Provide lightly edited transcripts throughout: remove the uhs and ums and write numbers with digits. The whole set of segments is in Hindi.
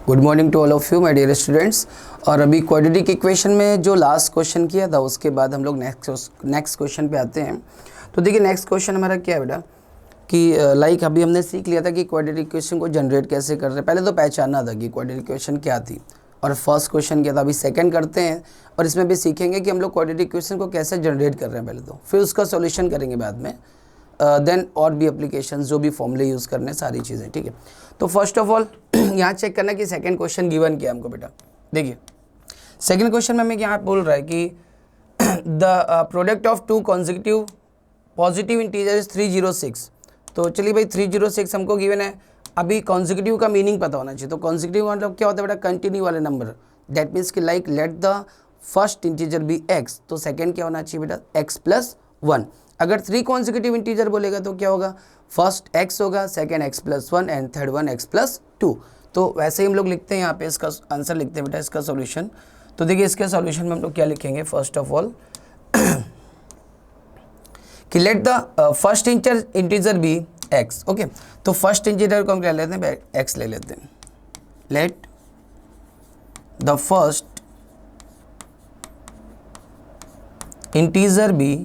Good morning to all of you my dear students. और अभी क्वाड्रेटिक इक्वेशन में जो लास्ट क्वेश्चन किया था उसके बाद हम लोग नेक्स्ट क्वेश्चन पे आते हैं। तो देखिए नेक्स्ट क्वेश्चन हमारा क्या है बेटा कि लाइक अभी हमने सीख लिया था कि क्वाड्रेटिक इक्वेशन को जनरेट कैसे कर रहे हैं। पहले तो पहचानना था कि क्वाड्रेटिक इक्वेशन क्या थी और फर्स्ट क्वेश्चन क्या था। अभी सेकंड करते हैं और इसमें भी सीखेंगे कि हम लोग क्वाड्रेटिक इक्वेशन को कैसे जनरेट कर रहे हैं पहले तो, फिर उसका सॉल्यूशन करेंगे बाद में, देन और भी एप्लीकेशन जो भी फॉर्मूले यूज़ करने सारी चीज़ें, ठीक है। तो फर्स्ट ऑफ ऑल यहाँ चेक करना कि सेकंड क्वेश्चन गिवन किया हमको बेटा। देखिए सेकंड क्वेश्चन में हमें यहाँ बोल रहा है कि the product of two consecutive positive integer is 306। तो चलिए भाई 306 हमको गिवन है। अभी कॉन्जिक्यूटिव का मीनिंग पता होना चाहिए। तो कॉन्जिक्यूटिव मतलब क्या होता है बेटा, कंटिन्यू वाले नंबर। दैट मीन्स कि like let the first integer be x, तो सेकेंड क्या होना चाहिए बेटा x+1। अगर 3 कॉन्जिक्यूटिव इंटीजर बोलेगा तो क्या होगा, फर्स्ट x होगा, second x+1 and third one x+2। तो वैसे ही हम लोग लिखते हैं यहाँ पे, इसका आंसर लिखते हैं बेटा, इसका सॉल्यूशन। तो देखिए इसके सॉल्यूशन में हम लोग क्या लिखेंगे, फर्स्ट ऑफ ऑल कि let the first integer be x। Okay, तो फर्स्ट इंटीजर को हम क्या लेते हैं, x ले लेते हैं। Let the first integer be,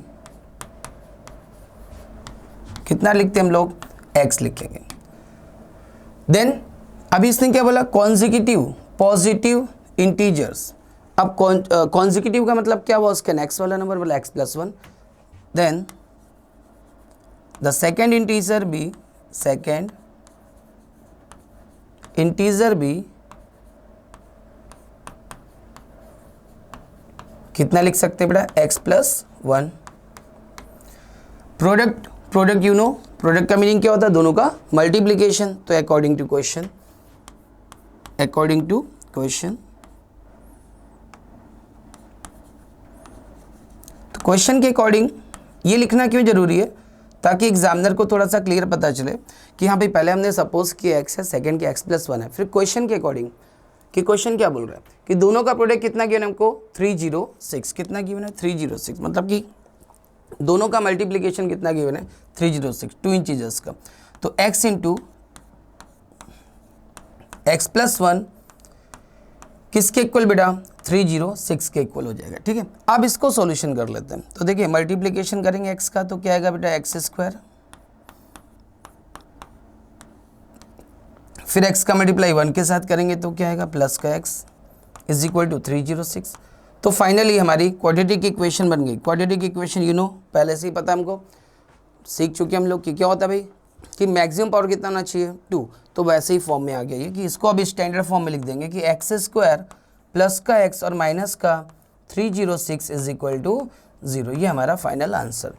कितना लिखते हैं हम लोग, x लिखेंगे। देन अभी इसने क्या बोला, कॉन्जिक्यूटिव पॉजिटिव इंटीजर्स। अब कॉन्जिक्यूटिव का मतलब क्या हुआ, उसका नेक्स्ट वाला नंबर बोला x+1। Then the second integer be, second integer be कितना लिख सकते हैं बेटा, x+1। Product you know, product का मीनिंग क्या होता है, दोनों का मल्टीप्लीकेशन। तो अकॉर्डिंग टू क्वेश्चन तो क्वेश्चन के अकॉर्डिंग ये लिखना क्यों जरूरी है, ताकि एग्जामिनर को थोड़ा सा क्लियर पता चले कि हाँ भाई पहले हमने सपोज किया x है, सेकंड के x+1 है, फिर क्वेश्चन के अकॉर्डिंग कि क्वेश्चन क्या बोल रहा है कि दोनों का प्रोडक्ट कितना गिवन है हमको, 306। कितना गिवन है, 306। मतलब कि दोनों का मल्टीप्लिकेशन कितना गिवन है, 306, 2 इंटीजर्स का। तो x इंटू x+1 किसके इक्वल बेटा, 306 के इक्वल हो जाएगा, ठीक है। अब इसको सॉल्यूशन कर लेते हैं। तो देखिए मल्टीप्लिकेशन करेंगे x का, तो क्या आएगा बेटा, x², फिर x का मल्टीप्लाई 1 के साथ करेंगे तो क्या आएगा, प्लस का x इज इक्वल टू 306। तो फाइनली हमारी क्वाड्रेटिक इक्वेशन बन गई। क्वाड्रेटिक इक्वेशन यू नो पहले से ही पता हमको, सीख चुके हम लोग कि क्या होता है भाई कि मैक्सिमम पावर कितना होना चाहिए, 2। तो वैसे ही फॉर्म में आ गया ये कि इसको अब स्टैंडर्ड फॉर्म में लिख देंगे कि x² प्लस का x और माइनस का 306 इज इक्वल टू 0। ये हमारा फाइनल आंसर।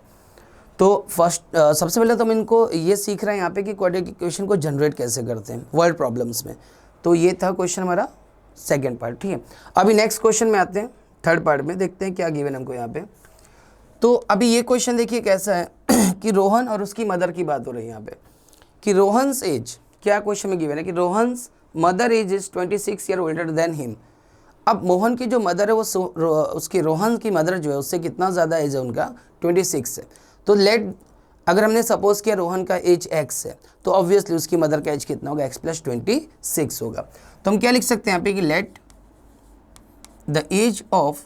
तो फर्स्ट सबसे पहले तो हम इनको ये सीख रहे हैं यहाँ पे कि क्वाड्रेटिक इक्वेशन को जनरेट कैसे करते हैं वर्ड प्रॉब्लम्स में। तो ये था क्वेश्चन हमारा सेकेंड पार्ट, ठीक है। अभी नेक्स्ट क्वेश्चन में आते हैं, थर्ड पार्ट में देखते हैं क्या गिवन हमको यहाँ पे। तो अभी ये क्वेश्चन देखिए कैसा है कि रोहन और उसकी मदर की बात हो रही है यहाँ पे कि रोहन्स एज, क्या क्वेश्चन में गिवन है कि Rohan's mother age is 26 year older than him. अब मोहन की जो मदर है वो उसकी रोहन की मदर जो है उससे कितना ज़्यादा एज है उनका, 26 है। तो लेट अगर हमने सपोज किया रोहन का एज x है तो ऑब्वियसली उसकी मदर का एज कितना होगा, x+26 होगा। तो हम क्या लिख सकते हैं यहाँ पे कि let the age of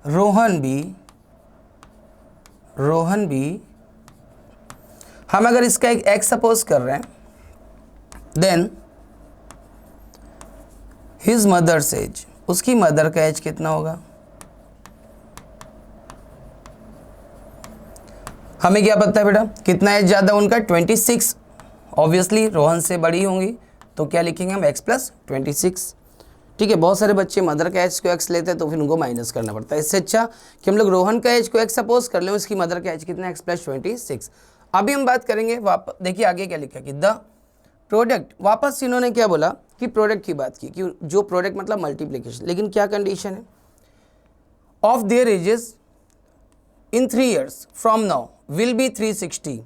Rohan be, हम अगर इसका एक x सपोज कर रहे हैं, देन हिज मदर्स एज, उसकी मदर का एज कितना होगा, हमें क्या पता है बेटा कितना एज ज़्यादा उनका, 26। ऑब्वियसली रोहन से बड़ी होंगी तो क्या लिखेंगे हम, x+26, ठीक है। बहुत सारे बच्चे मदर का एज को x लेते हैं तो फिर उनको माइनस करना पड़ता है। इससे अच्छा कि हम लोग रोहन का एज को x सपोज कर लें, उसकी मदर का एज कितना, x+26। अभी हम बात करेंगे वापस, देखिए आगे क्या लिखा कि द प्रोडक्ट, वापस इन्होंने क्या बोला कि प्रोडक्ट की बात की कि जो प्रोडक्ट मतलब मल्टीप्लिकेशन, लेकिन क्या कंडीशन है, of their edges in 3 years from now will be 360।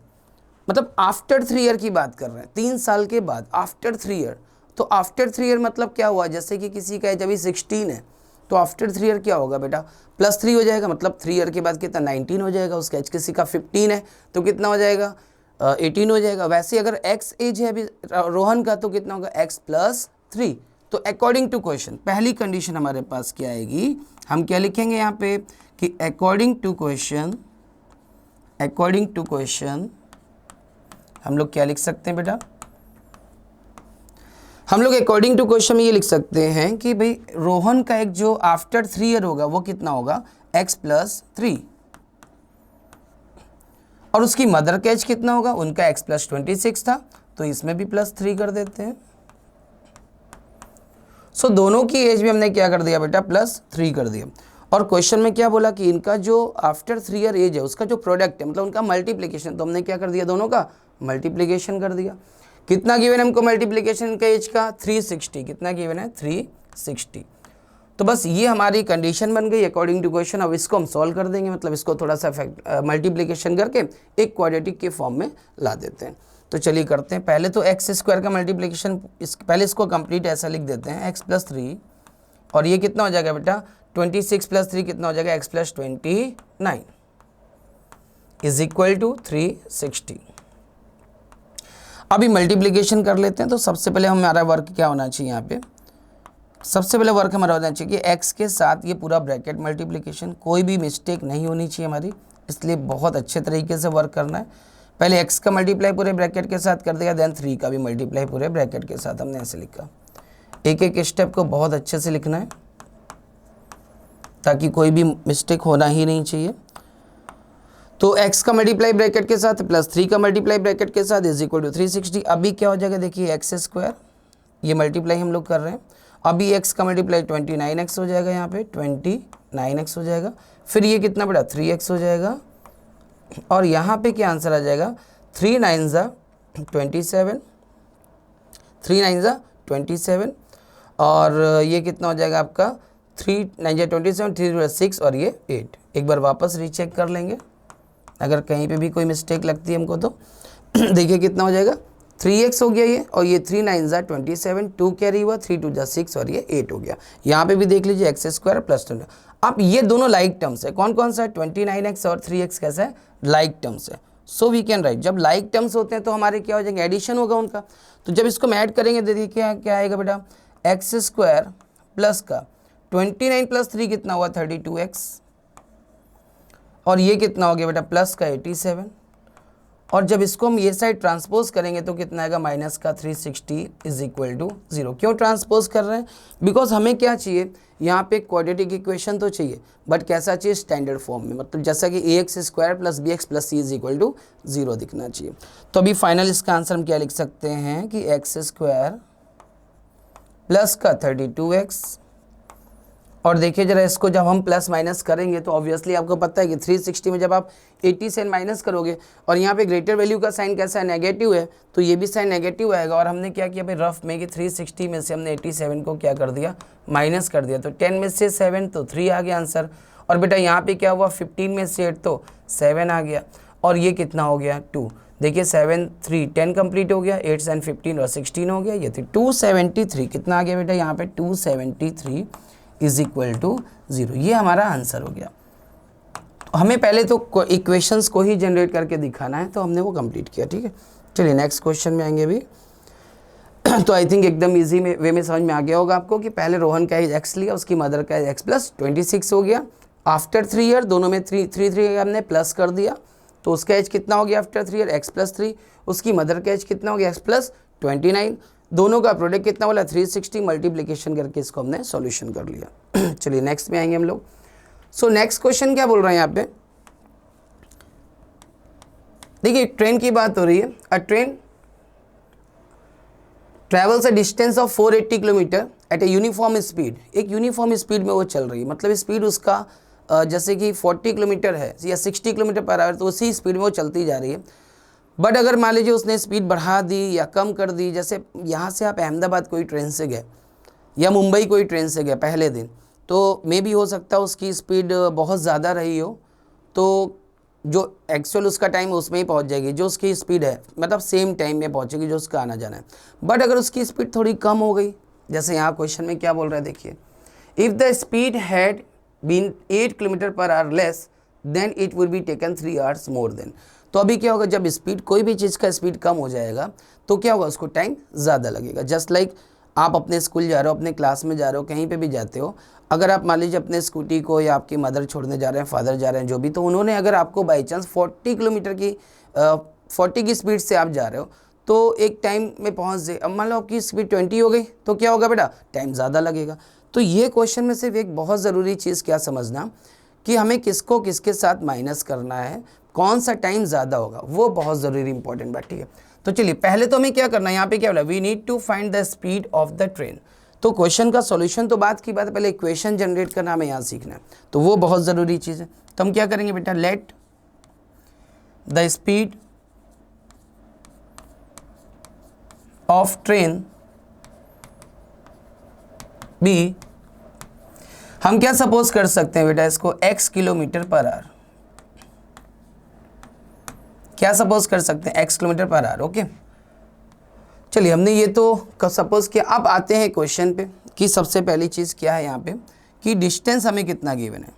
मतलब आफ्टर 3 year की बात कर रहे हैं, 3 साल के बाद, आफ्टर 3 year। तो आफ्टर 3 year मतलब क्या हुआ, जैसे कि किसी का एज अभी 16 है तो आफ्टर 3 ईयर क्या होगा बेटा, +3 हो जाएगा, मतलब 3 ईयर के बाद कितना 19 हो जाएगा। उसका एज किसी का 15 है तो कितना हो जाएगा, 18 हो जाएगा। वैसे अगर x एज है अभी रोहन का तो कितना होगा x प्लस 3। तो अकॉर्डिंग टू क्वेश्चन पहली कंडीशन हमारे पास क्या आएगी, हम क्या लिखेंगे यहाँ पे कि अकॉर्डिंग टू क्वेश्चन हम लोग क्या लिख सकते हैं बेटा, हम लोग अकॉर्डिंग टू क्वेश्चन में ये लिख सकते हैं कि भाई रोहन का एक जो आफ्टर 3 ईयर होगा वो कितना होगा x प्लस 3, और उसकी मदर का एज कितना होगा, उनका x प्लस 26 था, तो इसमें भी प्लस 3 कर देते हैं। सो दोनों की एज भी हमने क्या कर दिया बेटा, प्लस 3 कर दिया। और क्वेश्चन में क्या बोला कि इनका जो आफ्टर 3 ईयर एज है उसका जो प्रोडक्ट है मतलब उनका मल्टीप्लिकेशन, तो हमने क्या कर दिया, दोनों का मल्टीप्लिकेशन कर दिया। कितना गिवन है हमको मल्टीप्लिकेशन इनका एज का, 360। कितना गिवन है, 360। तो बस ये हमारी कंडीशन बन गई अकॉर्डिंग टू क्वेश्चन। अब इसको हम सॉल्व कर देंगे, मतलब इसको थोड़ा सा मल्टीप्लिकेशन करके एक क्वाड्रेटिक के फॉर्म में ला देते हैं। तो चलिए करते हैं। पहले तो एक्स स्क्वायर का मल्टीप्लिकेशन पहले इसको कंप्लीट ऐसा लिख देते हैं, एक्स प्लस 3, और ये कितना हो जाएगा बेटा 26 प्लस 3 कितना हो जाएगा, x plus 29 is equal to 360। अभी मल्टीप्लिकेशन कर लेते हैं। तो सबसे पहले हमारा वर्क क्या होना चाहिए यहाँ पे, सबसे पहले वर्क हमारा होना चाहिए कि x के साथ ये पूरा ब्रैकेट मल्टीप्लिकेशन, कोई भी मिस्टेक नहीं होनी चाहिए हमारी, इसलिए बहुत अच्छे तरीके से वर्क करना है। पहले x का मल्टीप्लाई पूरे ब्रैकेट के साथ कर दिया, देन 3 का भी मल्टीप्लाई पूरे ब्रैकेट के साथ हमने ऐसे लिखा। एक एक स्टेप को बहुत अच्छे से लिखना है ताकि कोई भी मिस्टेक होना ही नहीं चाहिए। तो x का मल्टीप्लाई ब्रैकेट के साथ प्लस 3 का मल्टीप्लाई ब्रैकेट के साथ इज इक्वल टू 360। अभी क्या हो जाएगा देखिए, एक्स स्क्वायर ये मल्टीप्लाई हम लोग कर रहे हैं, अभी x का मल्टीप्लाई 29x हो जाएगा, यहाँ पे 29x हो जाएगा। फिर ये कितना बड़ा 3x हो जाएगा, और यहाँ पे क्या आंसर आ जाएगा, 3 9 ज़ा 27, 3 9 ज़ा 27, और ये कितना हो जाएगा आपका 3 9 ज़ा 27, 3 6, और ये 8। एक बार वापस रीचेक कर लेंगे अगर कहीं पे भी कोई मिस्टेक लगती है हमको तो। देखिए कितना हो जाएगा, 3x हो गया ये, और ये 3 9 ज़ा 27, 2 कैरी हुआ, 3 2 ज़ा 6, और ये 8 हो गया। यहाँ पे भी देख लीजिए एक्स स्क्वायर प्लस 20। अब ये दोनों लाइक टर्म्स है, कौन कौन सा है, 29x और 3x कैसा है, लाइक टर्म्स है। सो वी कैन राइट, जब लाइक टर्म्स होते हैं तो हमारे क्या हो जाएंगे, एडिशन होगा उनका। तो जब इसको हम ऐड करेंगे देखिए क्या क्या आएगा बेटा, एक्स स्क्वायर प्लस का 29 प्लस 3 कितना हुआ 32x, और ये कितना हो गया बेटा प्लस का 87, और जब इसको हम ये साइड ट्रांसपोज करेंगे तो कितना आएगा माइनस का 360 इज इक्वल टू 0। क्यों ट्रांसपोज कर रहे हैं, बिकॉज हमें क्या चाहिए यहाँ पे क्वाड्रेटिक इक्वेशन तो चाहिए, बट कैसा चाहिए, स्टैंडर्ड फॉर्म में, मतलब जैसा कि ax square plus bx plus c is equal to 0 दिखना चाहिए। तो अभी फाइनल इसका आंसर हम क्या लिख सकते हैं कि एक्स स्क्वायर प्लस का 32x, और देखिए जरा इसको जब हम प्लस माइनस करेंगे तो ऑब्वियसली आपको पता है कि 360 में जब आप 80 से माइनस करोगे, और यहाँ पे ग्रेटर वैल्यू का साइन कैसा है, नेगेटिव है, तो ये भी साइन नेगेटिव आएगा। और हमने क्या किया भाई रफ में कि 360 में से हमने 87 को क्या कर दिया, माइनस कर दिया, तो 10 में से 7 तो 3 आ गया आंसर। और बेटा यहाँ पे क्या हुआ, 15 में से 8 तो 7 आ गया, और ये कितना हो गया 2। देखिए 7 3 10 कंप्लीट हो गया, 8 से 15 और 16 हो गया, ये थी 273। कितना आ गया बेटा यहाँ पे 273 इज इक्वल टू 0। ये हमारा आंसर हो गया। हमें पहले तो इक्वेशंस को ही जनरेट करके दिखाना है, तो हमने वो कंप्लीट किया। ठीक है, चलिए नेक्स्ट क्वेश्चन में आएंगे अभी। तो आई थिंक एकदम इजी में वे में समझ में आ गया होगा आपको कि पहले रोहन का एज x लिया, उसकी मदर का एज x प्लस 26 हो गया। आफ्टर 3 ईयर दोनों में 3 हमने प्लस कर दिया, तो उसका एज कितना हो गया आफ्टर 3 ईयर, x प्लस 3, उसकी मदर का एज कितना हो गया, x प्लस 29, दोनों का प्रोडक्ट कितना बोला 360, मल्टीप्लिकेशन करके इसको हमने सॉल्यूशन कर लिया। चलिए नेक्स्ट में आएंगे हम लोग। सो नेक्स्ट क्वेश्चन क्या बोल रहे हैं यहाँ पे, देखिए ट्रेन की बात हो रही है। A train travels a distance of 480 kilometre at a uniform speed. एक यूनिफॉर्म स्पीड में वो चल रही है, मतलब स्पीड उसका जैसे कि 40 किलोमीटर है या 60 किलोमीटर पर आवर, तो उसी स्पीड में वो चलती जा रही है। बट अगर मान लीजिए उसने स्पीड बढ़ा दी या कम कर दी, जैसे यहाँ से आप अहमदाबाद कोई ट्रेन से गए या मुंबई कोई ट्रेन से गए पहले दिन, तो मे भी हो सकता है उसकी स्पीड बहुत ज़्यादा रही हो, तो जो एक्चुअल उसका टाइम उसमें ही पहुँच जाएगी जो उसकी स्पीड है, मतलब सेम टाइम में पहुँचेगी जो उसका आना जाना है। बट अगर उसकी स्पीड थोड़ी कम हो गई, जैसे यहाँ क्वेश्चन में क्या बोल रहा है देखिए, if the speed had been 8 kilometre per hour less than it will be taken 3 hours more then. तो अभी क्या होगा, जब स्पीड, कोई भी चीज़ का स्पीड कम हो जाएगा तो क्या होगा, उसको टाइम ज़्यादा लगेगा। जस्ट लाइक आप अपने स्कूल जा रहे हो, अपने क्लास में जा रहे हो, कहीं पे भी जाते हो, अगर आप मान लीजिए अपने स्कूटी को या आपकी मदर छोड़ने जा रहे हैं, फादर जा रहे हैं, जो भी, तो उन्होंने अगर आपको बाई चांस 40 की स्पीड से आप जा रहे हो तो एक टाइम में पहुंच जाए। अब मान लो आपकी स्पीड 20 हो गई तो क्या होगा बेटा, टाइम ज़्यादा लगेगा। तो ये क्वेश्चन में सिर्फ एक बहुत ज़रूरी चीज़ क्या समझना कि हमें किसको किसके साथ माइनस करना है, कौन सा टाइम ज़्यादा होगा, वो बहुत ज़रूरी इंपॉर्टेंट बात, ठीक है। तो चलिए पहले तो हमें क्या करना है, यहाँ पे क्या बोला, we need to find the speed of the train. तो क्वेश्चन का सॉल्यूशन तो बात की बात है, पहले इक्वेशन जनरेट करना हमें यहाँ सीखना है, तो वो बहुत ज़रूरी चीज़ है। तो हम क्या करेंगे बेटा, let the speed of train be, हम क्या सपोज कर सकते हैं बेटा इसको, x किलोमीटर पर आवर, क्या सपोज कर सकते हैं, x kilometre per hour. Okay, चलिए हमने ये तो सपोज किया। अब आते हैं क्वेश्चन पे कि सबसे पहली चीज़ क्या है यहाँ पे कि डिस्टेंस हमें कितना गिवन है,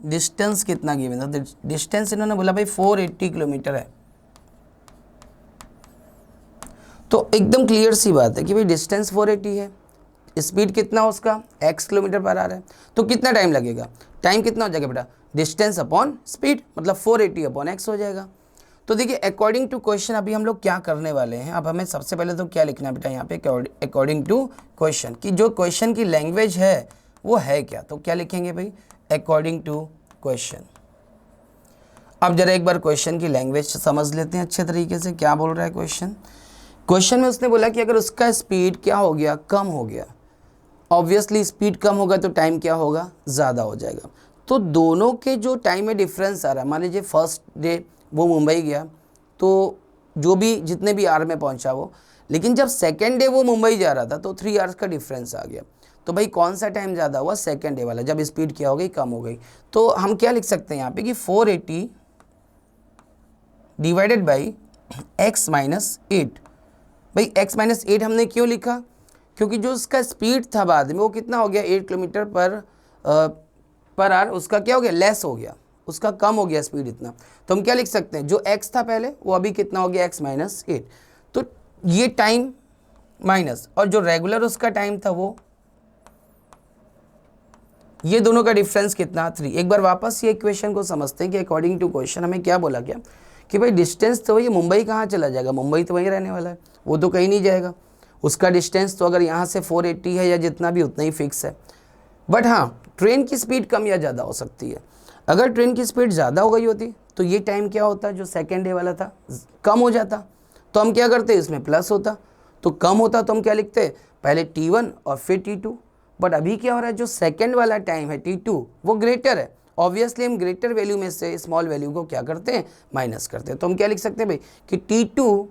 डिस्टेंस कितना गिवन है। डिस्टेंस इन्होंने बोला भाई 480 किलोमीटर है, तो एकदम क्लियर सी बात है कि भाई डिस्टेंस 480 है, स्पीड कितना उसका, x किलोमीटर पर आ रहा है, तो कितना टाइम लगेगा, टाइम कितना हो जाएगा बेटा, डिस्टेंस अपॉन स्पीड, मतलब 480 अपॉन x हो जाएगा। तो देखिए अकॉर्डिंग टू क्वेश्चन अभी हम लोग क्या करने वाले हैं। अब हमें सबसे पहले तो क्या लिखना है बेटा यहाँ पे, अकॉर्डिंग टू क्वेश्चन, कि जो क्वेश्चन की लैंग्वेज है वो है क्या, तो क्या लिखेंगे भाई, अकॉर्डिंग टू क्वेश्चन। अब जरा एक बार क्वेश्चन की लैंग्वेज समझ लेते हैं अच्छे तरीके से, क्या बोल रहा है क्वेश्चन। क्वेश्चन में उसने बोला कि अगर उसका स्पीड क्या हो गया, कम हो गया, ऑब्वियसली स्पीड कम होगा तो टाइम क्या होगा, ज़्यादा हो जाएगा। तो दोनों के जो टाइम में डिफरेंस आ रहा है, मान लीजिए फर्स्ट डे वो मुंबई गया तो जो भी जितने भी आवर में पहुंचा वो, लेकिन जब सेकेंड डे वो मुंबई जा रहा था तो 3 आवर्स का डिफरेंस आ गया। तो भाई कौन सा टाइम ज़्यादा हुआ, सेकेंड डे वाला, जब स्पीड क्या हो गई, कम हो गई। तो हम क्या लिख सकते हैं यहाँ पे कि 480 डिवाइडेड बाई x माइनस 8। भाई x माइनस 8 हमने क्यों लिखा, क्योंकि जो उसका स्पीड था बाद में वो कितना हो गया, 8 किलोमीटर पर आवर, उसका क्या हो गया, लेस हो गया, उसका कम हो गया स्पीड इतना। तो हम क्या लिख सकते हैं, जो x था पहले वो अभी कितना हो गया, x माइनस 8। तो ये टाइम माइनस, और जो रेगुलर उसका टाइम था वो, ये दोनों का डिफरेंस कितना, 3। एक बार वापस ये इक्वेशन को समझते हैं कि अकॉर्डिंग टू क्वेश्चन हमें क्या बोला गया कि भाई डिस्टेंस तो ये मुंबई कहाँ चला जाएगा, मुंबई तो वहीं रहने वाला है, वो तो कहीं नहीं जाएगा। उसका डिस्टेंस तो अगर यहाँ से 480 है या जितना भी उतना ही फिक्स है। बट हाँ, ट्रेन की स्पीड कम या ज़्यादा हो सकती है। अगर ट्रेन की स्पीड ज़्यादा हो गई होती तो ये टाइम क्या होता, जो सेकेंड डे वाला था, कम हो जाता। तो हम क्या करते, इसमें प्लस होता, तो कम होता तो हम क्या लिखते, पहले T1 और फिर T2। बट अभी क्या हो रहा है, जो सेकेंड वाला टाइम है T2 वो ग्रेटर है, ऑब्वियसली हम ग्रेटर वैल्यू में से स्मॉल वैल्यू को क्या करते हैं, माइनस करते हैं। तो हम क्या लिख सकते हैं भाई कि T2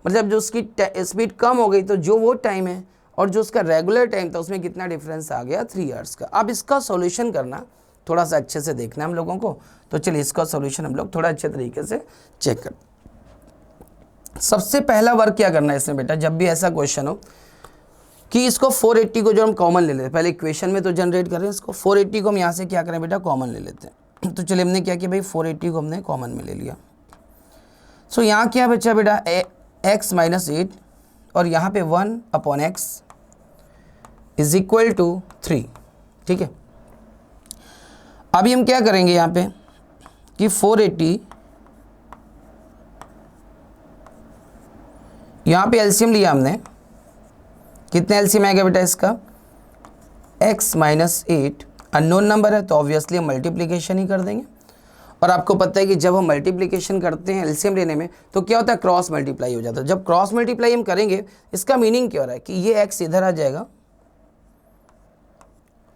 मतलब जो उसकी स्पीड कम हो गई तो जो वो टाइम है और जो उसका रेगुलर टाइम था उसमें कितना डिफरेंस आ गया, 3 आवर्स का। अब इसका सॉल्यूशन करना थोड़ा सा अच्छे से देखना है हम लोगों को, तो चलिए इसका सॉल्यूशन हम लोग थोड़ा अच्छे तरीके से चेक कर। सबसे पहला वर्क क्या करना है इसमें बेटा, जब भी ऐसा क्वेश्चन हो कि इसको 480 को जो हम कॉमन ले लेते हैं, पहले इक्वेशन में तो जनरेट कर रहे हैं, इसको 480 को हम यहाँ से क्या करें बेटा, कॉमन ले लेते हैं। तो चलिए हमने क्या किया भाई, 480 को हमने कॉमन में ले लिया। सो यहाँ क्या बचा बेटा, x माइनस 8 और यहाँ पे 1 upon x is equal to 3, ठीक है। अभी हम क्या करेंगे यहाँ पे कि 480, यहाँ पे एलसीएम लिया हमने, कितने एलसीएम आएगा बेटा इसका, x माइनस 8 अननोन नंबर है तो ऑब्वियसली हम मल्टीप्लिकेशन ही कर देंगे। और आपको पता है कि जब हम मल्टीप्लिकेशन करते हैं एलसीएम लेने में तो क्या होता है, क्रॉस मल्टीप्लाई हो जाता है। जब क्रॉस मल्टीप्लाई हम करेंगे इसका मीनिंग क्या हो रहा है कि ये x इधर आ जाएगा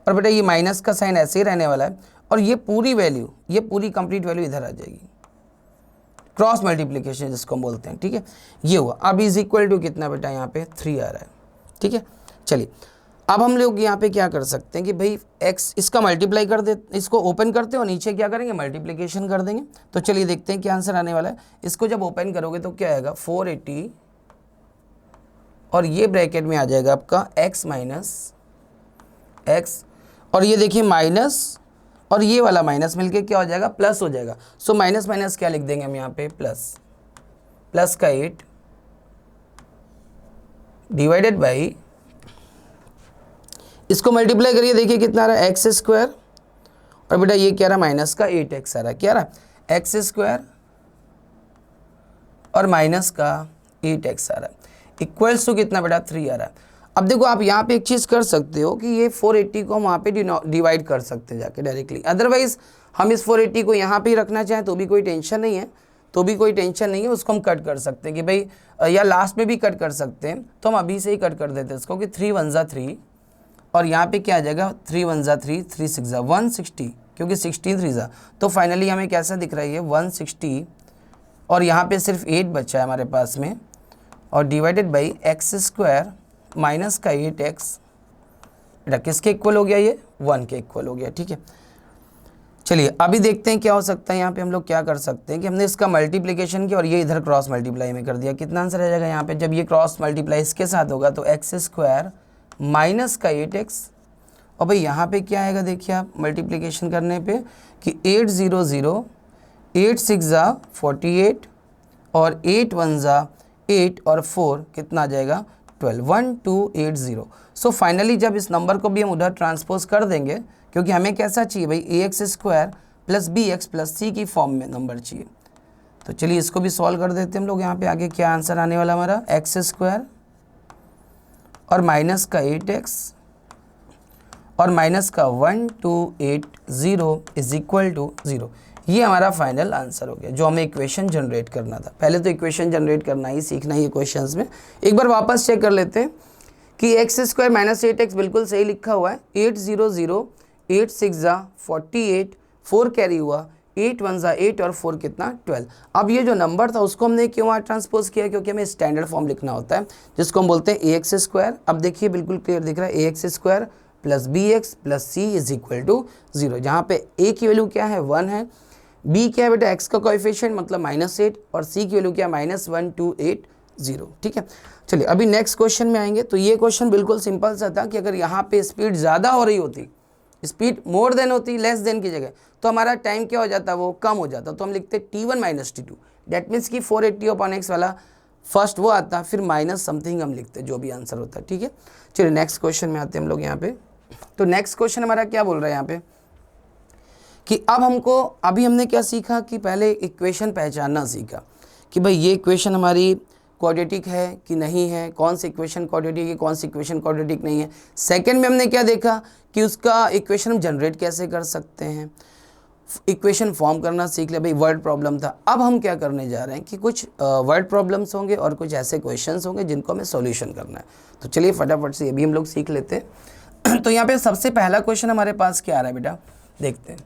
और बेटा ये माइनस का साइन ऐसे ही रहने वाला है, और ये पूरी वैल्यू, ये पूरी कंप्लीट वैल्यू इधर आ जाएगी। क्रॉस मल्टीप्लिकेशन जिसको हम बोलते हैं, ठीक है, ये हुआ। अब इज इक्वल टू कितना बेटा, यहाँ पे 3 आ रहा है, ठीक है। चलिए अब हम लोग यहाँ पे क्या कर सकते हैं कि भाई x इसका मल्टीप्लाई कर दे, इसको ओपन करते हैं और नीचे क्या करेंगे, मल्टीप्लिकेशन कर देंगे। तो चलिए देखते हैं क्या आंसर आने वाला है। इसको जब ओपन करोगे तो क्या आएगा, 480 और ये ब्रैकेट में आ जाएगा आपका x माइनस x, और ये देखिए माइनस और ये वाला माइनस मिलके क्या हो जाएगा, प्लस हो जाएगा। सो माइनस माइनस क्या लिख देंगे हम यहाँ पे, प्लस, प्लस का 8 डिवाइडेड बाई, इसको मल्टीप्लाई करिए, देखिए कितना आ रहा है, एक्स स्क्वायर, और बेटा ये क्या रहा, माइनस का 8x आ रहा है, क्या रहा, एक्स स्क्वायर और माइनस का 8x आ रहा है, इक्वल्स टू कितना बेटा, 3 आ रहा है। अब देखो आप यहाँ पे एक चीज़ कर सकते हो कि ये 480 को हम वहाँ पे डिवाइड कर सकते हैं जाके डायरेक्टली, अदरवाइज हम इस 480 को यहाँ पे ही रखना चाहें तो भी कोई टेंशन नहीं है, उसको हम कट कर सकते हैं कि भाई, या लास्ट में भी कट कर सकते हैं, तो हम अभी से ही कट कर देते हैं इसको कि 3 1 जा 3, और यहाँ पे क्या आ जाएगा, 3 1 जा 3, 3 6 जा 160, क्योंकि 16 3 जा, तो फाइनली हमें कैसा दिख रहा है ये 160, और यहाँ पे सिर्फ 8 बचा है हमारे पास में, और divided by x square minus का 8x, बेटा किसके इक्वल हो गया, ये 1 के इक्वल हो गया। ठीक है, चलिए अभी देखते हैं क्या हो सकता है। यहाँ पे हम लोग क्या कर सकते हैं कि हमने इसका मल्टीप्लिकेशन किया और ये इधर क्रॉस मल्टीप्लाई में कर दिया, कितना आंसर आ जाएगा यहाँ पे, जब ये क्रॉस मल्टीप्लाई इसके साथ होगा तो एक्स स्क्वायर माइनस का 8x, और भाई यहाँ पे क्या आएगा, देखिए आप मल्टीप्लिकेशन करने पे कि 8 0 0, 8 6 जा 48, और 8 1 जा 8, और 4 कितना आ जाएगा, 12, 1280। सो फाइनली जब इस नंबर को भी हम उधर ट्रांसपोज कर देंगे, क्योंकि हमें कैसा चाहिए भाई, a x square plus b x plus c की फॉर्म में नंबर चाहिए, तो चलिए इसको भी सॉल्व कर देते हैं हम लोग। यहाँ पे आगे क्या आंसर आने वाला हमारा, एक्स स्क्वायर और माइनस का 8x और माइनस का 1280 इज इक्वल टू 0, ये हमारा फाइनल आंसर हो गया जो हमें इक्वेशन जनरेट करना था। पहले तो इक्वेशन जनरेट करना ही सीखना ही है क्वेश्चंस में। एक बार वापस चेक कर लेते हैं कि एक्स स्क्वायर माइनस 8x बिल्कुल सही लिखा हुआ है, 8 0 0, 8 6 जा 48, 4 कैरी हुआ, 8 1 जा 8, और 4 कितना 12। अब ये जो नंबर था उसको हमने क्यों वहाँ ट्रांसपोज किया, क्योंकि हमें स्टैंडर्ड फॉर्म लिखना होता है जिसको हम बोलते हैं ए एक्स स्क्वायर। अब देखिए बिल्कुल क्लियर दिख रहा है, a x square plus b x plus c is equal to 0, जहाँ पे ए की वैल्यू क्या है, 1 है, बी क्या है बेटा, एक्स का कोएफिशिएंट मतलब -8, और सी की वैल्यू क्या है, -1280। ठीक है, चलिए अभी नेक्स्ट क्वेश्चन में आएंगे। तो ये क्वेश्चन बिल्कुल सिंपल सा था कि अगर यहाँ पे स्पीड ज़्यादा हो रही होती, स्पीड मोर देन होती लेस देन की जगह, तो हमारा टाइम क्या हो जाता, वो कम हो जाता, तो हम लिखते t1 - t2, डेट मीन्स कि 480/x वाला फर्स्ट वो आता, फिर माइनस समथिंग हम लिखते जो भी आंसर होता है। ठीक है, चलिए नेक्स्ट क्वेश्चन में आते हैं हम लोग यहाँ पे। तो नेक्स्ट क्वेश्चन हमारा क्या बोल रहा है यहाँ पे कि अब हमको, अभी हमने क्या सीखा कि पहले इक्वेशन पहचानना सीखा कि भाई ये इक्वेशन हमारी क्वाड्रेटिक है कि नहीं है, कौन सी इक्वेशन क्वाड्रेटिक है, कौन सी इक्वेशन क्वाड्रेटिक नहीं है। सेकंड में हमने क्या देखा कि उसका इक्वेशन हम जनरेट कैसे कर सकते हैं, इक्वेशन फॉर्म करना सीख लिया, भाई वर्ड प्रॉब्लम था। अब हम क्या करने जा रहे हैं कि कुछ वर्ड प्रॉब्लम्स होंगे और कुछ ऐसे क्वेश्चंस होंगे जिनको हमें सॉल्यूशन करना है। तो चलिए फटाफट से ये भी हम लोग सीख लेते हैं। तो यहाँ पे सबसे पहला क्वेश्चन हमारे पास क्या आ रहा है बेटा, देखते हैं।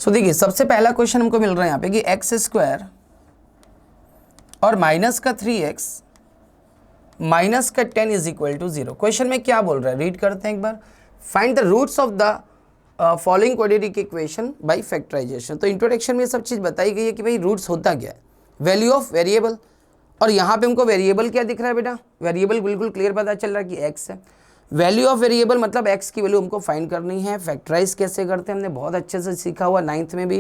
सो देखिए सबसे पहला क्वेश्चन हमको मिल रहा है यहाँ पे कि एक्स स्क्वायर और माइनस का 3x माइनस का 10 इज इक्वल टू 0। क्वेश्चन में क्या बोल रहा है, रीड करते हैं एक बार। Find the roots of the following quadratic equation by factorization. तो इंट्रोडक्शन में ये सब चीज़ बताई गई है कि भाई रूट्स होता क्या है, वैल्यू ऑफ वेरिएबल, और यहाँ पे हमको वेरिएबल क्या दिख रहा है बेटा, वेरिएबल बिल्कुल क्लियर पता चल रहा है कि x है। वैल्यू ऑफ वेरिएबल मतलब x की वैल्यू हमको फाइंड करनी है। फैक्टराइज कैसे करते हैं हमने बहुत अच्छे से सीखा हुआ 9th में भी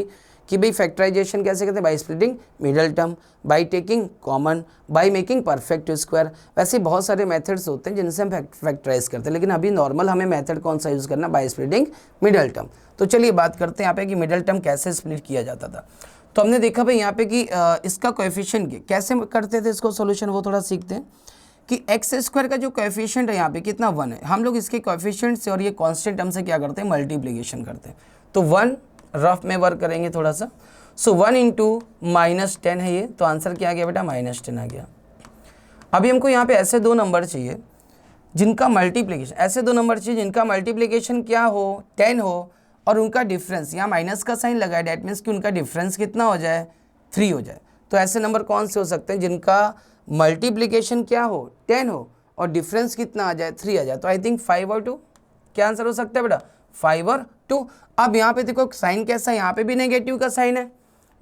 कि भाई फैक्टराइजेशन कैसे करते हैं, by splitting middle term, by taking common, by making perfect square. वैसे बहुत सारे मेथड्स होते हैं जिनसे हम फैक्टराइज करते हैं, लेकिन अभी नॉर्मल हमें मेथड कौन सा यूज़ करना, बाय स्प्लिटिंग मिडल टर्म। तो चलिए बात करते हैं यहाँ पे कि मिडल टर्म कैसे स्प्लिट किया जाता था। तो हमने देखा भाई यहाँ पे कि इसका कोएफिशिएंट कैसे करते थे इसको सोल्यूशन, वो थोड़ा सीखते हैं कि एक्स स्क्वायर का जो कोएफिशिएंट है यहाँ पे कितना 1 है, हम लोग इसके कोएफिशिएंट से और ये कांस्टेंट टर्म से क्या करते हैं, मल्टीप्लिकेशन करते हैं। तो 1 रफ में वर्क करेंगे थोड़ा सा। सो 1 इंटू -10 है ये, तो आंसर क्या आ गया बेटा, -10 आ गया। अभी हमको यहाँ पे ऐसे दो नंबर चाहिए जिनका मल्टीप्लिकेशन, ऐसे दो नंबर चाहिए जिनका मल्टीप्लिकेशन क्या हो, 10 हो, और उनका डिफरेंस, यहाँ माइनस का साइन लगा है, डेट मीन्स कि उनका डिफरेंस कितना हो जाए, 3 हो जाए। तो ऐसे नंबर कौन से हो सकते हैं जिनका मल्टीप्लिकेशन क्या हो, 10 हो, और डिफरेंस कितना आ जाए, 3 आ जाए। तो आई थिंक 5 और 2 क्या आंसर हो सकता है बेटा, 5 और 2। अब यहाँ पे देखो साइन कैसा है, यहाँ पे भी नेगेटिव का साइन है,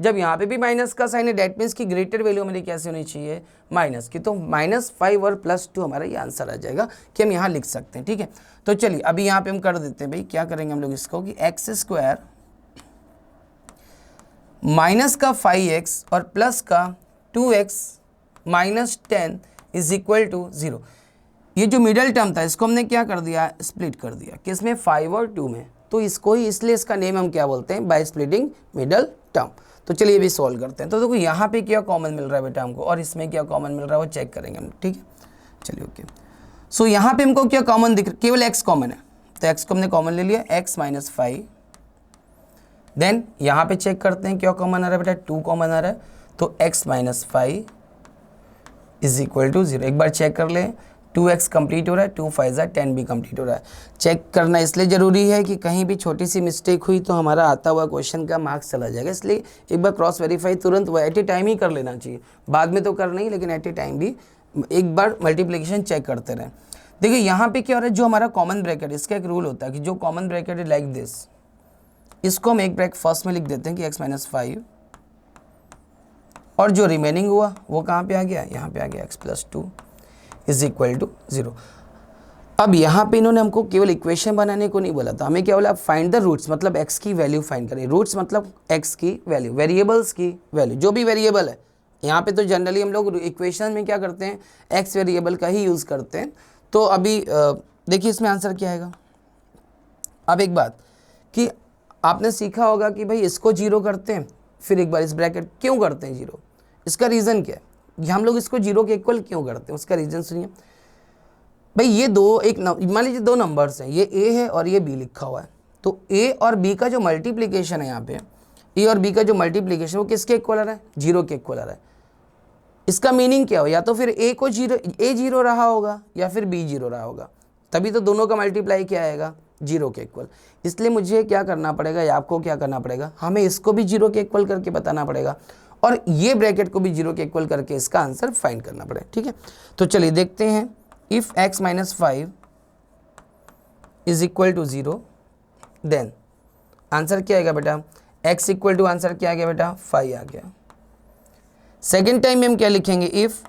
जब यहाँ पे भी माइनस का साइन है डेट मीन्स की ग्रेटर वैल्यू हमारी कैसे होनी चाहिए, माइनस की। तो -5 और +2 हमारा ये आंसर आ जाएगा कि हम यहाँ लिख सकते हैं। ठीक है, तो चलिए अभी यहाँ पे हम कर देते हैं भाई, क्या करेंगे हम लोग इसको कि x² माइनस का 5x और प्लस का 2x minus 10 is equal to 0। ये जो मिडल टर्म था इसको हमने क्या कर दिया, स्प्लिट कर दिया किसमें, 5 और 2 में। तो इसको ही इसलिए इसका नेम हम क्या बोलते हैं, बाय स्प्लिटिंग मिडल टर्म। तो चलिए भी सॉल्व करते हैं। तो देखो यहाँ पे क्या कॉमन मिल रहा है बेटा हमको, और इसमें क्या कॉमन मिल रहा है वो चेक करेंगे हम। ठीक है, चलिए ओके। सो यहाँ पे हमको क्या कॉमन दिख रहा है, केवल x कॉमन है, तो x को हमने कॉमन ले लिया, x - 5। देन यहाँ पे चेक करते हैं क्या कॉमन आ रहा है बेटा, 2 कॉमन आ रहा है, तो x - 5 इज इक्वल टू 0। एक बार चेक कर लें, 2x कंप्लीट हो रहा है, 2 × 5 = 10 भी कंप्लीट हो रहा है। चेक करना इसलिए ज़रूरी है कि कहीं भी छोटी सी मिस्टेक हुई तो हमारा आता हुआ क्वेश्चन का मार्क्स चला जाएगा, इसलिए एक बार क्रॉस वेरीफाई तुरंत वो एट ए टाइम ही कर लेना चाहिए, बाद में तो कर नहीं, लेकिन एट ए टाइम भी एक बार मल्टीप्लिकेशन चेक करते रहें। देखिए यहाँ पे क्या हो रहा है, जो हमारा कॉमन ब्रैकेट, इसका एक रूल होता है कि जो कॉमन ब्रैकेट है लाइक दिस, इसको हम एक ब्रैकेट फर्स्ट में लिख देते हैं कि x - 5, और जो रिमेनिंग हुआ वो कहाँ पे आ गया, यहाँ पे आ गया x + 2 इज इक्वल टू 0। अब यहाँ पे इन्होंने हमको केवल इक्वेशन बनाने को नहीं बोला था, हमें क्या बोला, फाइंड द रूट्स, मतलब x की वैल्यू फाइंड करें। रूट्स मतलब x की वैल्यू, वेरिएबल्स की वैल्यू, जो भी वेरिएबल है। यहाँ पे तो जनरली हम लोग इक्वेशन में क्या करते हैं, x वेरिएबल का ही यूज़ करते हैं। तो अभी देखिए इसमें आंसर क्या आएगा। अब एक बात कि आपने सीखा होगा कि भाई इसको 0 करते हैं, फिर एक बार इस ब्रैकेट क्यों करते हैं 0, इसका रीज़न क्या है, हम लोग इसको 0 के इक्वल क्यों करते हैं, उसका रीज़न सुनिए। भाई ये दो, एक मान लीजिए 2 नंबर्स हैं, ये a है और ये b लिखा हुआ है, तो a और b का जो मल्टीप्लिकेशन है, यहाँ पे a और b का जो मल्टीप्लिकेशन वो किसके इक्वल आ रहा है, 0 के इक्वल आ रहा है। इसका मीनिंग क्या हो, या तो फिर a 0 रहा होगा या फिर b 0 रहा होगा, तभी तो दोनों का मल्टीप्लाई क्या आएगा, 0 के इक्वल। इसलिए मुझे क्या करना पड़ेगा, या आपको क्या करना पड़ेगा, हमें इसको भी 0 के इक्वल करके बताना पड़ेगा, और ये ब्रैकेट को भी 0 के इक्वल करके इसका आंसर फाइंड करना पड़ेगा। ठीक है, तो चलिए देखते हैं। If x - 5 is equal to 0, then answer क्या आएगा बेटा, x इक्वल टू आंसर क्या आ गया बेटा, 5 आ गया। सेकेंड टाइम में हम क्या लिखेंगे, इफ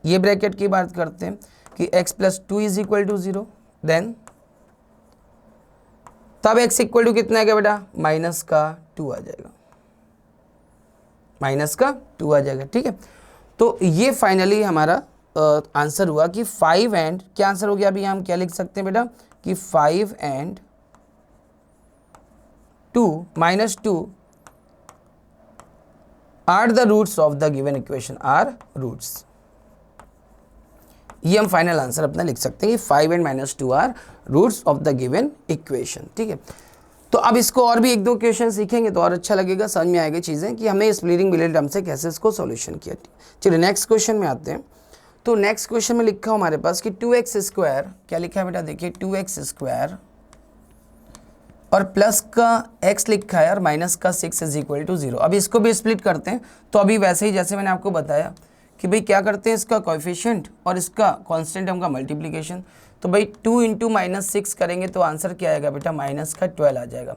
ये ब्रैकेट की बात करते हैं कि x + 2 is equal to 0, then तब x इक्वल टू कितना आ गया बेटा, -2 आ जाएगा, -2 आ जाएगा। ठीक है, तो ये फाइनली हमारा आंसर हुआ कि 5 एंड क्या आंसर हो गया। अभी हम क्या लिख सकते हैं बेटा कि 5 and 2 -2 are the roots of the given equation, are roots. ये हम फाइनल आंसर अपना लिख सकते हैं कि 5 and -2 are roots of the given equation. ठीक है, तो अब इसको और भी 1-2 क्वेश्चन सीखेंगे तो और अच्छा लगेगा, समझ में आएगी चीज़ें कि हमने स्प्लिटिंग मिडल टर्म से कैसे इसको सॉल्यूशन किया। चलिए नेक्स्ट क्वेश्चन में आते हैं। तो नेक्स्ट क्वेश्चन में लिखा हमारे पास कि 2x² क्या लिखा है बेटा, देखिए 2x² और प्लस का x लिखा है और माइनस का 6 इज इक्वल टू 0। अब इसको भी स्प्लिट करते हैं, तो अभी वैसे ही जैसे मैंने आपको बताया कि भाई क्या करते हैं, इसका कोएफिशिएंट और इसका कांस्टेंट टर्म का मल्टीप्लिकेशन। तो भाई 2 × -6 करेंगे तो आंसर क्या आएगा बेटा, -12 आ जाएगा।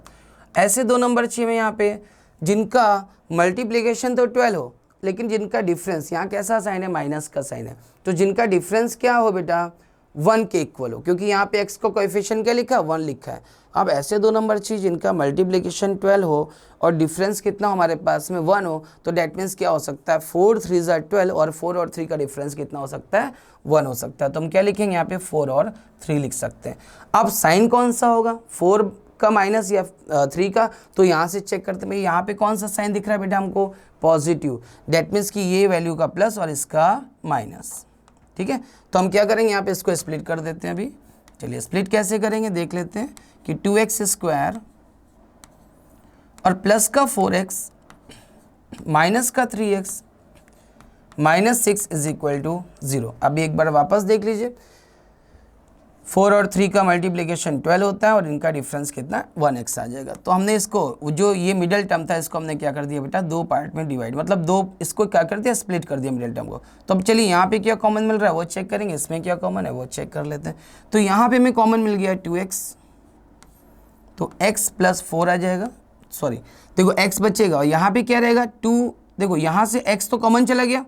ऐसे 2 नंबर चाहिए यहाँ पे जिनका मल्टीप्लिकेशन तो 12 हो, लेकिन जिनका डिफरेंस, यहाँ कैसा साइन है, माइनस का साइन है, तो जिनका डिफरेंस क्या हो बेटा, 1 के इक्वल हो, क्योंकि यहाँ पे x का कोएफिशिएंट क्या लिखा है, 1 लिखा है। अब ऐसे 2 नंबर चाहिए जिनका मल्टीप्लिकेशन 12 हो और डिफरेंस कितना हमारे पास में 1 हो, तो डेट मीन्स क्या हो सकता है, 4 × 3 = 12 और 4 और 3 का डिफरेंस कितना हो सकता है, 1 हो सकता है। तो हम क्या लिखेंगे यहाँ पे 4 और 3 लिख सकते हैं। अब साइन कौन सा होगा, 4 का माइनस या 3 का, तो यहाँ से चेक करते हैं यहाँ पे कौन सा साइन दिख रहा है बेटा हमको, पॉजिटिव, डेट मीन्स कि ये वैल्यू का प्लस और इसका माइनस। ठीक है, तो हम क्या करेंगे यहाँ पे इसको स्प्लिट कर देते हैं। अभी चलिए स्प्लिट कैसे करेंगे देख लेते हैं कि 2x² और प्लस का 4x माइनस का 3x -6 इज इक्वल टू 0। अभी एक बार वापस देख लीजिए, 4 और 3 का मल्टीप्लिकेशन 12 होता है और इनका डिफरेंस कितना, 1x आ जाएगा। तो हमने इसको, जो ये मिडल टर्म था, इसको हमने क्या कर दिया बेटा, 2 पार्ट में डिवाइड, मतलब 2, इसको क्या कर दिया, स्प्लिट कर दिया मिडल टर्म को। तो अब चलिए यहाँ पे क्या कॉमन मिल रहा है वो चेक करेंगे, इसमें क्या कॉमन है वो चेक कर लेते हैं। तो यहाँ पे हमें कॉमन मिल गया 2x, तो x + 4 आ जाएगा, सॉरी, देखो x बचेगा और यहाँ पे क्या रहेगा 2, देखो यहाँ से x तो कॉमन चला गया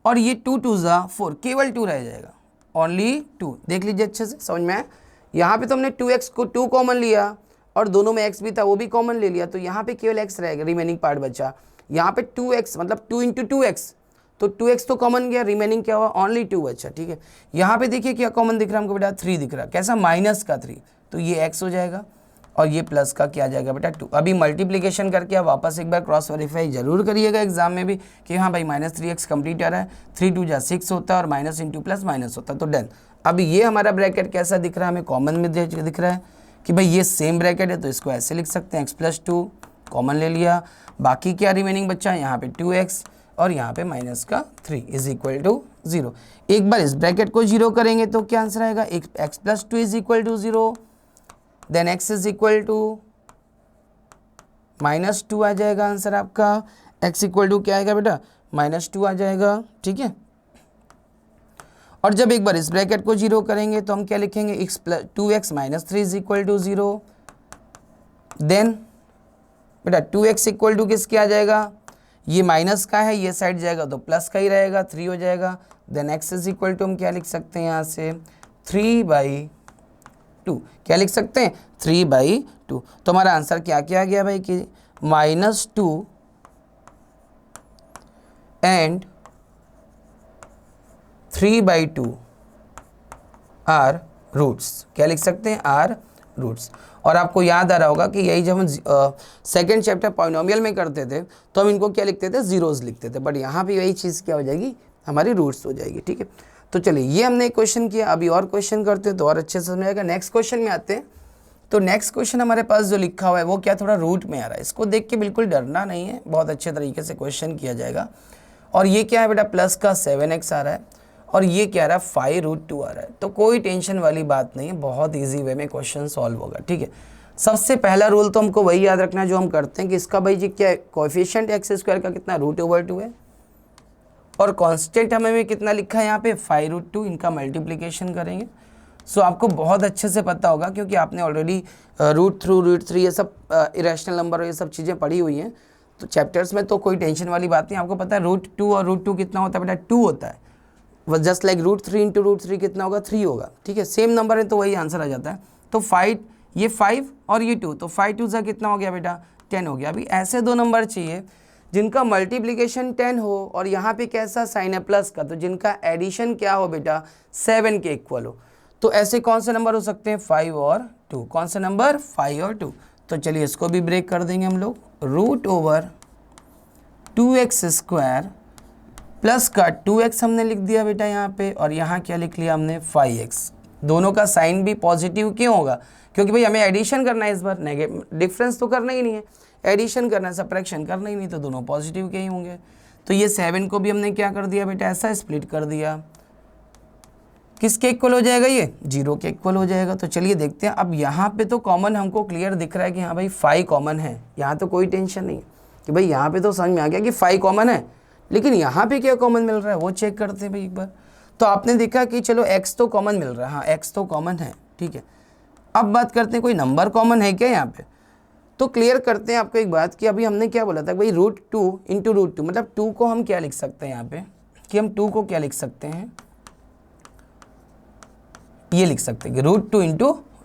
और ये 2 2 ज़ा 4, केवल 2 रह जाएगा, ओनली 2। देख लीजिए अच्छे से, समझ में आया। यहाँ पे तो हमने 2x को 2 कॉमन लिया और दोनों में x भी था वो भी कॉमन ले लिया, तो यहाँ पे केवल x रहेगा, रिमेनिंग पार्ट बचा। यहाँ पे 2x मतलब 2 × 2x, तो 2x तो कॉमन गया, रिमेनिंग क्या हुआ, ओनली 2 बचा, ठीक है। यहाँ पे देखिए क्या कॉमन दिख रहा है हमको बेटा, 3 दिख रहा है, कैसा, माइनस का 3, तो ये x हो जाएगा और ये प्लस का क्या आ जाएगा बेटा 2। अभी मल्टीप्लिकेशन करके आप वापस एक बार क्रॉस वेरीफाई जरूर करिएगा एग्जाम में भी कि हाँ भाई -3x कंप्लीट आ रहा है, 3 2 जा 6 होता है और माइनस इंटू प्लस माइनस होता है, तो डन। अभी ये हमारा ब्रैकेट कैसा दिख रहा है, हमें कॉमन में दिख रहा है कि भाई ये सेम ब्रैकेट है, तो इसको ऐसे लिख सकते हैं, x + 2 कॉमन ले लिया, बाकी क्या रिमेनिंग बच्चा है यहाँ पे 2x और यहाँ पे -3 = 0। एक बार इस ब्रैकेट को 0 करेंगे तो क्या आंसर आएगा, x + 2 = 0, देन x = -2 आ जाएगा आंसर आपका, x = क्या आएगा बेटा, -2 आ जाएगा, ठीक है। और जब एक बार इस ब्रैकेट को 0 करेंगे तो हम क्या लिखेंगे, 2x - 3 = 0, देन बेटा 2x = किसके आ जाएगा, ये माइनस का है, ये साइड जाएगा तो प्लस का ही रहेगा, 3 हो जाएगा, देन x = हम क्या लिख सकते हैं यहाँ से 3/2, क्या लिख सकते हैं 3/2। तो हमारा आंसर क्या क्या आ गया भाई कि -2 एंड 3/2 आर रूट्स, क्या लिख सकते हैं, आर रूट्स। और आपको याद आ रहा होगा कि यही जब हम सेकेंड चैप्टर पॉलिनोमियल में करते थे तो हम इनको क्या लिखते थे, जीरोस लिखते थे, बट यहाँ पे यही चीज़ क्या हो जाएगी, हमारी रूट्स हो जाएगी, ठीक है। तो चलिए ये हमने एक क्वेश्चन किया, अभी और क्वेश्चन करते हैं तो और अच्छे से समझ आएगा। नेक्स्ट क्वेश्चन में आते हैं, तो नेक्स्ट क्वेश्चन हमारे पास जो लिखा हुआ है वो क्या, थोड़ा रूट में आ रहा है, इसको देख के बिल्कुल डरना नहीं है, बहुत अच्छे तरीके से क्वेश्चन किया जाएगा। और ये क्या है बेटा, प्लस का 7x आ रहा है और ये क्या आ रहा है 5√2 आ रहा है, तो कोई टेंशन वाली बात नहीं है, बहुत इजी वे में क्वेश्चन सॉल्व होगा, ठीक है। सबसे पहला रूल तो हमको वही याद रखना है जो हम करते हैं कि इसका भाई जी क्या है, कोएफिशिएंट x² का कितना, √2 है, और कांस्टेंट हमें कितना लिखा है यहाँ पे 5√2, इनका मल्टीप्लिकेशन करेंगे। सो आपको बहुत अच्छे से पता होगा क्योंकि आपने ऑलरेडी √3 ये सब इरेशनल नंबर और ये सब चीज़ें पढ़ी हुई हैं, तो चैप्टर्स में तो कोई टेंशन वाली बात नहीं। आपको पता है √2 और √2 कितना होता है बेटा, 2 होता है, वो जस्ट लाइक √3 × √3 कितना होगा, 3 होगा, ठीक है, सेम नंबर है तो वही आंसर आ जाता है। तो 5, ये 5 और ये 2, तो 5 2 कितना हो गया बेटा 10 हो गया। अभी ऐसे दो नंबर चाहिए जिनका मल्टीप्लिकेशन 10 हो और यहाँ पे कैसा साइन है प्लस का, तो जिनका एडिशन क्या हो बेटा 7 के इक्वल हो। तो ऐसे कौन से नंबर हो सकते हैं, 5 और 2, कौन से नंबर 5 और 2। तो चलिए इसको भी ब्रेक कर देंगे हम लोग, √2x² प्लस का 2x हमने लिख दिया बेटा यहाँ पे, और यहाँ क्या लिख लिया हमने 5x। दोनों का साइन भी पॉजिटिव क्यों होगा, क्योंकि भाई हमें एडिशन करना है, इस बार नेगेटिव डिफरेंस तो करना ही नहीं है, एडिशन करना है, सब्ट्रैक्शन करना ही नहीं, तो दोनों पॉजिटिव के ही होंगे। तो ये 7 को भी हमने क्या कर दिया बेटा, ऐसा स्प्लिट कर दिया, किसके इक्वल हो जाएगा, ये 0 के इक्वल हो जाएगा। तो चलिए देखते हैं, अब यहाँ पे तो कॉमन हमको क्लियर दिख रहा है कि हाँ भाई 5 कॉमन है, यहाँ तो कोई टेंशन नहीं कि भाई यहाँ पे तो समझ में आ गया कि 5 कॉमन है, लेकिन यहाँ पे क्या कॉमन मिल रहा है वो चेक करते हैं भाई एक बार। तो आपने देखा कि चलो x तो कॉमन मिल रहा है, हाँ x तो कॉमन है, ठीक है। अब बात करते हैं कोई नंबर कॉमन है क्या यहाँ पे, तो क्लियर करते हैं आपको एक बात कि अभी हमने क्या बोला था भाई √2 × √2, मतलब 2 को हम क्या लिख सकते हैं यहाँ पे, कि हम 2 को क्या लिख सकते हैं, ये लिख सकते हैं कि √2 ×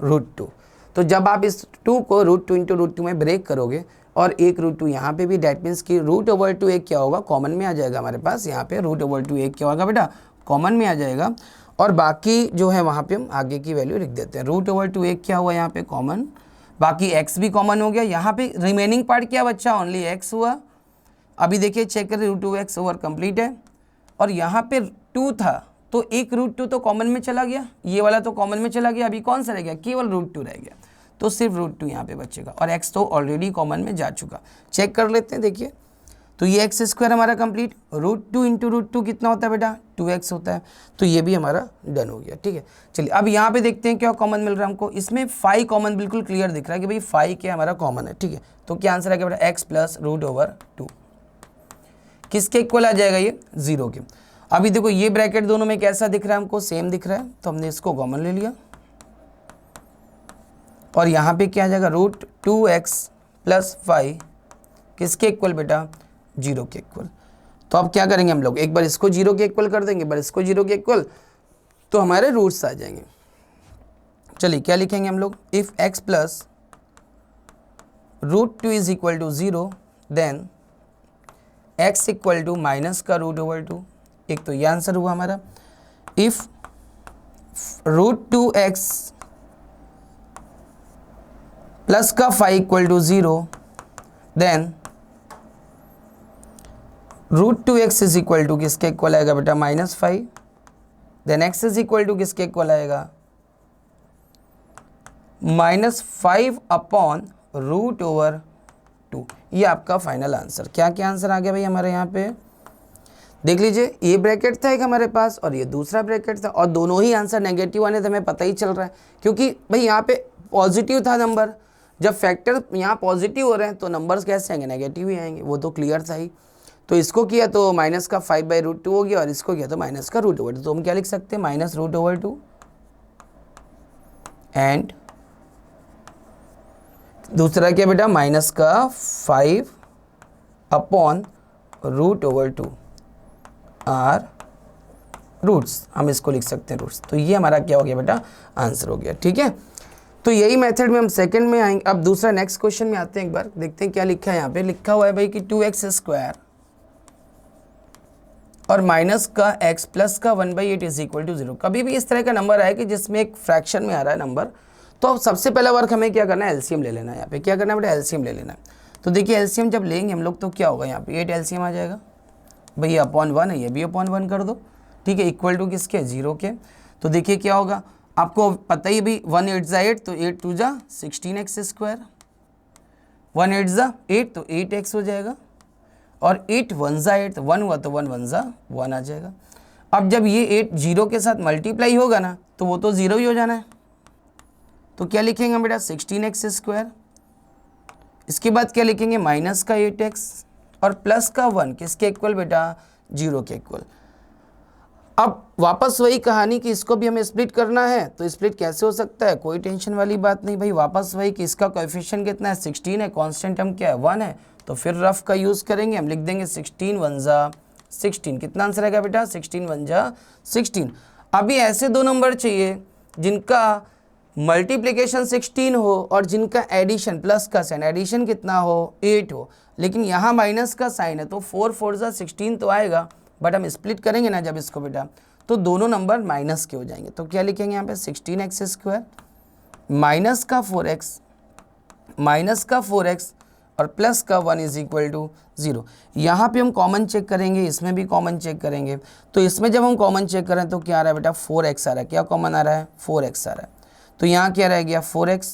√2। तो जब आप इस 2 को √2 × √2 में ब्रेक करोगे और एक √2 यहाँ पे भी, डेट मीन्स कि √2 एक क्या होगा, कॉमन में आ जाएगा हमारे पास, यहाँ पे √2 एक क्या होगा बेटा, कॉमन में आ जाएगा, और बाकी जो है वहाँ पे हम आगे की वैल्यू लिख देते हैं। √2 एक क्या हुआ यहाँ पे कॉमन, बाकी x भी कॉमन हो गया, यहाँ पे रिमेनिंग पार्ट क्या बच्चा, ओनली x हुआ। अभी देखिए चेक करें, √2x ओवर कंप्लीट है, और यहाँ पे 2 था तो एक √2 तो कॉमन में चला गया, ये वाला तो कॉमन में चला गया, अभी कौन सा रह गया, केवल √2 रह गया, तो सिर्फ √2 यहाँ पे बचेगा, और x तो ऑलरेडी कॉमन में जा चुका। चेक कर लेते हैं, देखिए तो ये x² हमारा कंप्लीट, √2 × √2 कितना होता है बेटा 2x होता है, तो ये भी हमारा डन हो गया, ठीक है। चलिए अब यहाँ पे देखते हैं क्या कॉमन मिल रहा है हमको, इसमें 5 कॉमन बिल्कुल क्लियर दिख रहा है कि भाई 5 क्या हमारा कॉमन है, ठीक है। तो क्या आंसर आएगा बेटा x + √2, किसके इक्वल आ जाएगा, ये 0 के। अभी देखो ये ब्रैकेट दोनों में कैसा दिख रहा है हमको, सेम दिख रहा है, तो हमने इसको कॉमन ले लिया, और यहाँ पे क्या आ जाएगा √2x प्लस 5 किसके इक्वल बेटा, 0 के इक्वल। तो अब क्या करेंगे हम लोग, एक बार इसको 0 के इक्वल कर देंगे, एक बार इसको 0 के इक्वल, तो हमारे रूट्स आ जाएंगे। चलिए क्या लिखेंगे हम लोग, if x plus root 2 is equal to 0 then x equal to minus का रूट ओवर 2। एक तो ये आंसर हुआ हमारा। इफ रूट 2x प्लस का 5 equal to 0 then root 2x is equal to किसके इक्वल आएगा बेटा, -5। Then x is equal to किसके इक्वल आएगा, -5 अपॉन रूट ओवर 2। ये आपका फाइनल आंसर। क्या क्या आंसर आ गया भाई हमारे यहाँ पे, देख लीजिए, ये ब्रैकेट था एक हमारे पास और ये दूसरा ब्रैकेट था, और दोनों ही आंसर नेगेटिव आने थे, हमें पता ही चल रहा है, क्योंकि भाई यहाँ पे पॉजिटिव था नंबर। जब फैक्टर यहाँ पॉजिटिव हो रहे हैं तो नंबर्स कैसे आएंगे, नेगेटिव ही आएंगे, वो तो क्लियर था ही। तो इसको किया तो माइनस का 5/√2 हो गया, और इसको किया तो माइनस का √2। तो हम क्या लिख सकते हैं, -√2 एंड दूसरा क्या बेटा, माइनस का 5 अपॉन √2 आर रूट्स, हम इसको लिख सकते हैं रूट्स। तो ये हमारा क्या हो गया बेटा, आंसर हो गया। ठीक है, तो यही मेथड में हम सेकंड में आएंगे। अब दूसरा नेक्स्ट क्वेश्चन में आते हैं, एक बार देखते हैं क्या लिखा है। यहाँ पे लिखा हुआ है भाई कि 2x² और माइनस का x प्लस का 1/8 इज इक्वल टू 0। कभी भी इस तरह का नंबर आए कि जिसमें एक फ्रैक्शन में आ रहा है नंबर, तो अब सबसे पहला वर्क हमें क्या करना है, एलसीएम ले लेना है। यहाँ पे क्या करना है बेटा, एलसीएम ले लेना है। तो देखिए एलसीएम जब लेंगे हम लोग तो क्या होगा, यहाँ पे 8 एलसीएम आ जाएगा भाई, ये अपॉन 1 है, ये भी अपॉन 1 कर दो। ठीक है, इक्वल टू किसके, 0 के। तो देखिए क्या होगा, आपको पता ही भी 1 8 ज़ा 8, तो 8 2 ज़ा 16x², 1 8 ज़ा 8 तो 8x हो जाएगा, और 8 1 ज़ा 8, 1 हुआ तो 1 1 ज़ा 1 आ जाएगा। अब जब ये 8 0 के साथ मल्टीप्लाई होगा ना, तो वो तो 0 ही हो जाना है। तो क्या लिखेंगे बेटा, 16x²। इसके बाद क्या लिखेंगे, माइनस का 8x और प्लस का 1 किसके इक्वल बेटा, 0 के इक्वल। अब वापस वही कहानी कि इसको भी हमें स्प्लिट करना है, तो स्प्लिट कैसे हो सकता है, कोई टेंशन वाली बात नहीं भाई। वापस वही कि इसका कोएफिशिएंट कितना है, 16 है, कांस्टेंट हम क्या है, 1 है, तो फिर रफ का यूज़ करेंगे, हम लिख देंगे 16 1 ज़ा 16। कितना आंसर आएगा बेटा, 16 1 ज़ा 16। अभी ऐसे दो नंबर चाहिए जिनका मल्टीप्लिकेशन 16 हो और जिनका एडिशन प्लस का साइन, एडिशन कितना हो, 8 हो, लेकिन यहाँ माइनस का साइन है, तो 4 4 ज़ा 16 तो आएगा, बट हम स्प्लिट करेंगे ना जब इसको बेटा, तो दोनों नंबर माइनस के हो जाएंगे। तो क्या लिखेंगे यहाँ पे, 16x² माइनस का 4x और प्लस का 1 इज इक्वल टू 0। यहाँ पे हम कॉमन चेक करेंगे, इसमें भी कॉमन चेक करेंगे। तो इसमें जब हम कॉमन चेक करें तो क्या आ रहा है बेटा, 4x आ रहा है। क्या कॉमन आ रहा है, 4x आ रहा है। तो यहाँ क्या रह गया, 4x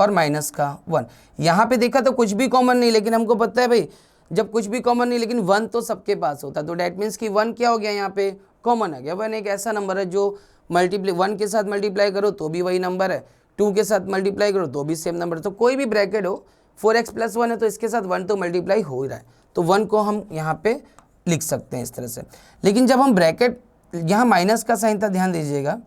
और माइनस का 1। यहाँ पे देखा तो कुछ भी कॉमन नहीं, लेकिन हमको पता है भाई जब कुछ भी कॉमन नहीं लेकिन 1 तो सबके पास होता है, तो डैट मीन्स कि 1 क्या हो गया, यहाँ पे कॉमन आ गया। 1 एक ऐसा नंबर है जो 1 के साथ मल्टीप्लाई करो तो भी वही नंबर है, 2 के साथ मल्टीप्लाई करो तो भी सेम नंबर। तो कोई भी ब्रैकेट हो, 4x + 1 है तो इसके साथ 1 तो मल्टीप्लाई हो ही रहा है, तो 1 को हम यहाँ पे लिख सकते हैं इस तरह से। लेकिन जब हम ब्रैकेट, यहाँ माइनस का साइन था, ध्यान दीजिएगा,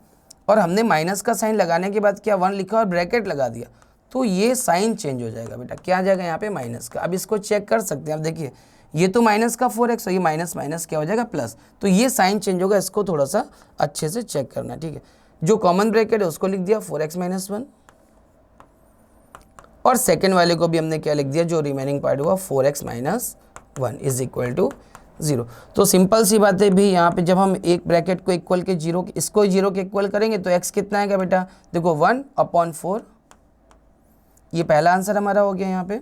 और हमने माइनस का साइन लगाने के बाद क्या 1 लिखा और ब्रैकेट लगा दिया, तो ये साइन चेंज हो जाएगा बेटा। क्या आ जाएगा यहाँ पे, माइनस का। अब इसको चेक कर सकते हैं, अब देखिए ये तो माइनस का 4x, और ये माइनस माइनस क्या हो जाएगा, प्लस। तो ये साइन चेंज होगा, इसको थोड़ा सा अच्छे से चेक करना। ठीक है, जो कॉमन ब्रैकेट है उसको लिख दिया 4x - 1, और सेकेंड वाले को भी हमने क्या लिख दिया, जो रिमेनिंग पार्ट हुआ 4x - 1 इज इक्वल टू 0। तो सिंपल सी बात है भी, यहाँ पे जब हम एक ब्रैकेट को इक्वल के 0, इसको 0 के इक्वल करेंगे तो x कितना आएगा बेटा, देखो 1/4। ये पहला आंसर हमारा हो गया यहाँ पे।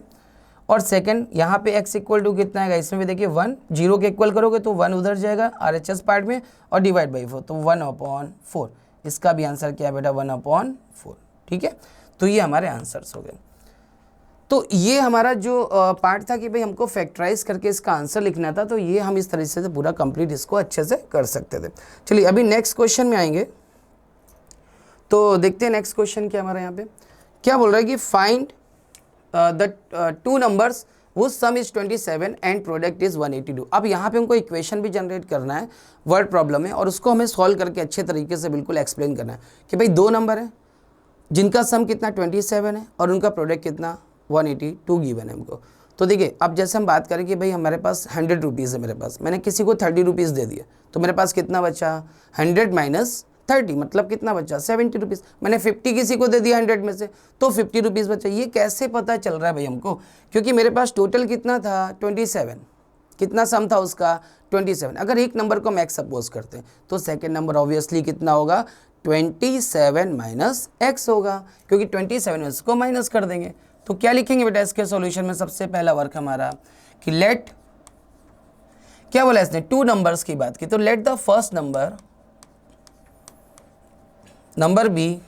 और सेकंड यहाँ पे x इक्वल टू कितना आएगा, इसमें भी देखिए 1, 0 के इक्वल करोगे तो 1 उधर जाएगा RHS पार्ट में, और डिवाइड बाई 4 तो 1/4। इसका भी आंसर क्या है बेटा, 1/4। ठीक है, तो ये हमारे आंसर्स हो गए। तो ये हमारा जो पार्ट था कि भाई हमको फैक्टराइज करके इसका आंसर लिखना था, तो ये हम इस तरीके से पूरा कंप्लीट इसको अच्छे से कर सकते थे। चलिए अभी नेक्स्ट क्वेश्चन में आएंगे, तो देखते हैं नेक्स्ट क्वेश्चन क्या हमारा यहाँ पे क्या बोल रहा है कि find the 2 numbers whose some is 27 and product is 182। अब यहाँ पे हमको इक्वेशन भी जनरेट करना है वर्ड प्रॉब्लम में, और उसको हमें सॉल्व करके अच्छे तरीके से बिल्कुल एक्सप्लेन करना है कि भाई 2 नंबर है जिनका सम कितना 27 है और उनका प्रोडक्ट कितना 182 गिवन है हमको। तो देखिए अब जैसे हम बात करें कि भाई हमारे पास 100 रुपीज़ है मेरे पास, मैंने किसी को 30 रुपीज़ दे दिया, तो मेरे पास कितना बचा, 100 माइनस 30 मतलब कितना बचा, 70 रुपीज़। मैंने 50 किसी को दे दिया 100 में से, तो 50 रुपीज़ बचा। ये कैसे पता चल रहा है भाई हमको, क्योंकि मेरे पास टोटल कितना था 27, कितना सम था उसका 27। अगर एक नंबर को हम एक्स सपोज करते हैं तो सेकेंड नंबर ऑब्वियसली कितना होगा, 27 माइनस एक्स होगा, क्योंकि 27 में इसको माइनस कर देंगे। तो क्या लिखेंगे बेटा इसके सॉल्यूशन में, सबसे पहला वर्क हमारा कि लेट, क्या बोला इसने, 2 नंबर्स की बात की, तो let the first number be,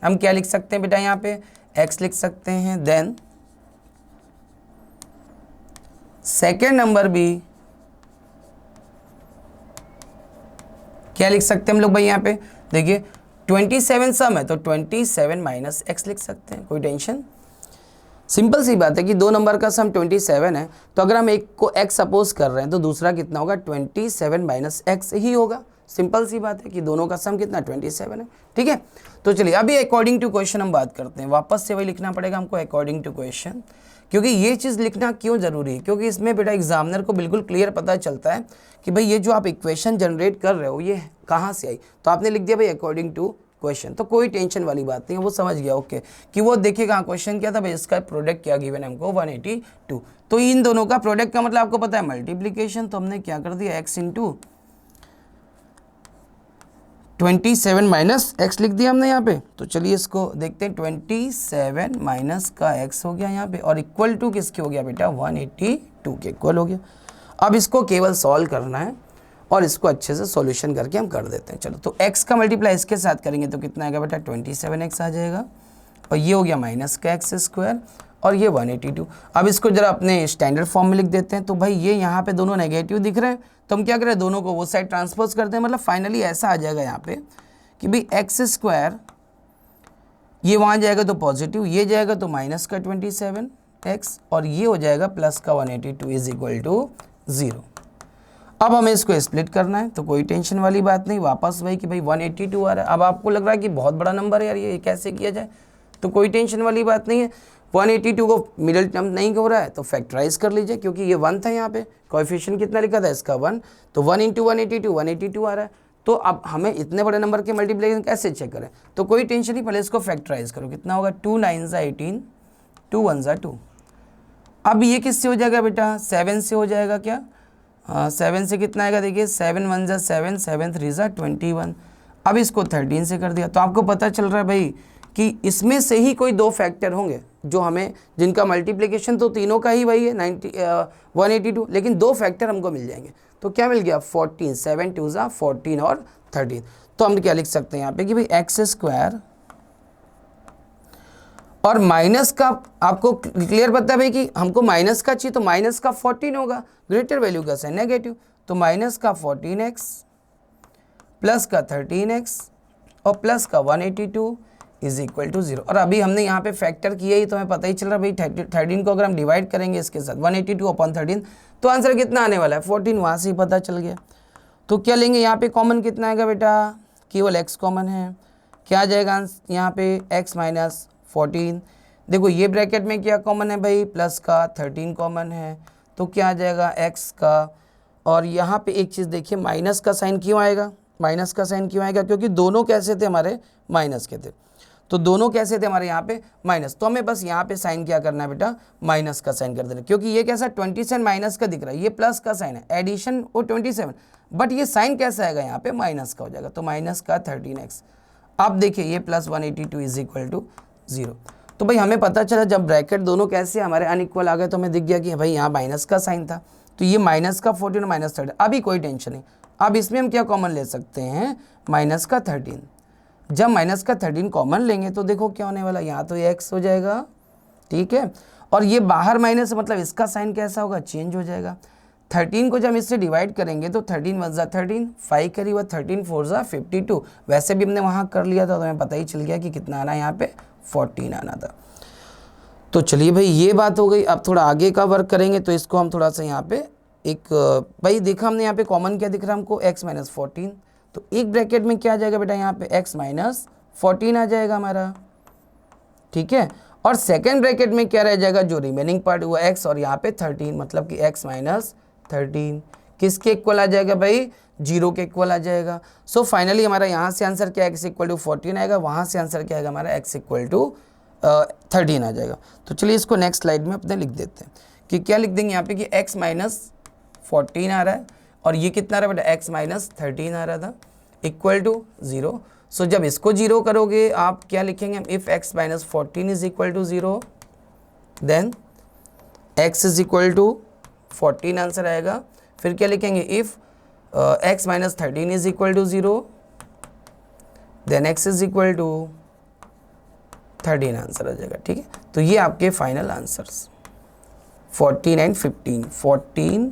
हम क्या लिख सकते हैं बेटा, यहाँ पे x लिख सकते हैं, देन सेकेंड नंबर बी क्या लिख सकते हैं हम लोग भाई, यहाँ पे देखिए 27 सम है तो 27 माइनस एक्स लिख सकते हैं, कोई टेंशन। सिंपल सी बात है कि दो नंबर का सम 27 है, तो अगर हम एक को x सपोज कर रहे हैं तो दूसरा कितना होगा, 27 माइनस एक्स ही होगा। सिंपल सी बात है कि दोनों का सम कितना 27 है, ठीक है। तो चलिए अभी अकॉर्डिंग टू क्वेश्चन हम बात करते हैं, वापस से वही लिखना पड़ेगा हमको अकॉर्डिंग टू क्वेश्चन, क्योंकि ये चीज़ लिखना क्यों ज़रूरी है, क्योंकि इसमें बेटा एग्जामिनर को बिल्कुल क्लियर पता चलता है कि भाई ये जो आप इक्वेशन जनरेट कर रहे हो ये कहाँ से आई। तो आपने लिख दिया भाई अकॉर्डिंग टू क्वेश्चन, तो कोई टेंशन वाली बात नहीं है, वो समझ गया ओके कि वो देखेगा क्वेश्चन क्या था भाई, इसका प्रोडक्ट क्या गिवन है हमको 182। तो इन दोनों का प्रोडक्ट का मतलब आपको पता है मल्टीप्लीकेशन, तो हमने क्या कर दिया x इंटू 27 माइनस एक्स लिख दिया हमने यहाँ पे। तो चलिए इसको देखते हैं, 27 माइनस का x हो गया यहाँ पे, और इक्वल टू किसके हो गया बेटा, 182 के इक्वल हो गया। अब इसको केवल सॉल्व करना है और इसको अच्छे से सॉल्यूशन करके हम कर देते हैं। चलो तो x का मल्टीप्लाई इसके साथ करेंगे तो कितना आएगा बेटा, 27x आ जाएगा, और ये हो गया माइनस का एक्स स्क्वायर, और ये 182। अब इसको जरा अपने स्टैंडर्ड फॉर्म में लिख देते हैं। तो भाई ये यहाँ पे दोनों नेगेटिव दिख रहे हैं, तो हम क्या करें, दोनों को वो साइड ट्रांसपोज करते हैं, मतलब फाइनली ऐसा आ जाएगा यहाँ पे कि भाई एक्स स्क्वायर ये वहाँ जाएगा तो पॉजिटिव, ये जाएगा तो माइनस का 27x, और ये हो जाएगा प्लस का 182 इज इक्वल टू 0। अब हमें इसको स्प्लिट करना है, तो कोई टेंशन वाली बात नहीं, वापस वही कि भाई 182 आ रहा है। अब आपको लग रहा है कि बहुत बड़ा नंबर है यार, ये कैसे किया जाए, तो कोई टेंशन वाली बात नहीं है। 182 को मिडिल टर्म नहीं हो रहा है तो फैक्टराइज कर लीजिए, क्योंकि ये 1 था यहाँ पे, कोएफिशिएंट कितना लिखा था इसका 1, तो 1 इंटू 182 आ रहा है। तो अब हमें इतने बड़े नंबर के मल्टीप्लिकेशन कैसे चेक करें, तो कोई टेंशन नहीं, पहले इसको फैक्टराइज करो, कितना होगा 2 9 18, 2 1 2। अब ये किससे हो जाएगा बेटा, 7 से हो जाएगा क्या, 7 से कितना आएगा, देखिए 7 1 7, 7 3 21। अब इसको 13 से कर दिया, तो आपको पता चल रहा है भाई कि इसमें से ही कोई दो फैक्टर होंगे जो हमें, जिनका मल्टीप्लिकेशन तो तीनों का ही वही है 182, लेकिन दो फैक्टर हमको मिल जाएंगे। तो क्या मिल गया 14, 7 2 14 और 13। तो हम क्या लिख सकते हैं यहाँ पे कि भाई एक्स स्क्वायर, और माइनस का आपको क्लियर पता है भाई कि हमको माइनस का चाहिए, तो माइनस का 14 होगा, ग्रेटर वैल्यू का साइन नेगेटिव, तो माइनस का 14x प्लस का 13x और प्लस का 182 इज इक्वल टू 0। और अभी हमने यहाँ पे फैक्टर किया ही, तो हमें पता ही चल रहा है भाई 13 को अगर हम डिवाइड करेंगे इसके साथ 182 अपॉन 13, तो आंसर कितना आने वाला है 14, वहाँ से ही पता चल गया। तो क्या लेंगे यहाँ पे, कॉमन कितना आएगा बेटा, केवल x कॉमन है, क्या आ जाएगा यहाँ पे x माइनस 14। देखो ये ब्रैकेट में क्या कॉमन है भाई, प्लस का 13 कॉमन है, तो क्या आ जाएगा x का। और यहाँ पे एक चीज़ देखिए, माइनस का साइन क्यों आएगा, माइनस का साइन क्यों आएगा, क्योंकि दोनों कैसे थे हमारे, माइनस के थे, तो दोनों कैसे थे हमारे यहाँ पे माइनस, तो हमें बस यहाँ पे साइन क्या करना है बेटा, माइनस का साइन कर देना, क्योंकि ये कैसा 27 माइनस का दिख रहा है, ये प्लस का साइन है, एडिशन वो 27, बट ये साइन कैसा आएगा यहाँ पे, माइनस का हो जाएगा, तो माइनस का 13x। अब देखिए ये प्लस 182 इज इक्वल टू 0। तो भाई हमें पता चला जब ब्रैकेट दोनों कैसे हमारे अनइक्वल आ गए, तो हमें दिख गया कि भाई यहाँ माइनस का साइन था, तो ये माइनस का 14 और माइनस 13। अभी कोई टेंशन नहीं, अब इसमें हम क्या कॉमन ले सकते हैं, माइनस का 13। जब माइनस का 13 कॉमन लेंगे तो देखो क्या होने वाला, यहाँ तो ये x हो जाएगा, ठीक है, और ये बाहर माइनस मतलब इसका साइन कैसा होगा, चेंज हो जाएगा। 13 को जब इससे डिवाइड करेंगे तो 13 1 13, 5 करी हुआ 13 4 52। वैसे भी हमने वहाँ कर लिया था, तो हमें पता ही चल गया कि कितना आना है, यहाँ पे 14 आना था। तो चलिए भाई ये बात हो गई। अब थोड़ा आगे का वर्क करेंगे, तो इसको हम थोड़ा सा यहाँ पे एक, भाई देखा हमने यहाँ पे कॉमन क्या दिख रहा है हमको, x माइनस 14, तो एक ब्रैकेट में क्या आ जाएगा बेटा, यहाँ पे x माइनस 14 आ जाएगा हमारा, ठीक है। और सेकेंड ब्रैकेट में क्या रह जाएगा, जो रिमेनिंग पार्ट हुआ x और यहाँ पे 13, मतलब कि x माइनस 13 किसके इक्वल आ जाएगा भाई, 0 के इक्वल आ जाएगा। सो फाइनली हमारा यहाँ से आंसर क्या है, x इक्वल टू 14 आएगा, वहाँ से आंसर क्या आएगा हमारा, x इक्वल टू 13 आ जाएगा। तो चलिए इसको नेक्स्ट स्लाइड में अपने लिख देते हैं कि क्या लिख देंगे यहाँ पे कि x माइनस 14 आ रहा है और ये कितना आ रहा है बेटा, x माइनस 13 आ रहा था, इक्वल टू 0। सो जब इसको 0 करोगे आप क्या लिखेंगे, if x minus 14 is equal to 0 then x is equal to 14 answer आएगा। फिर क्या लिखेंगे, if x minus 13 is equal to 0 then x is equal to 13 answer आ जाएगा। ठीक है, तो ये आपके final answers 14 and 15, 14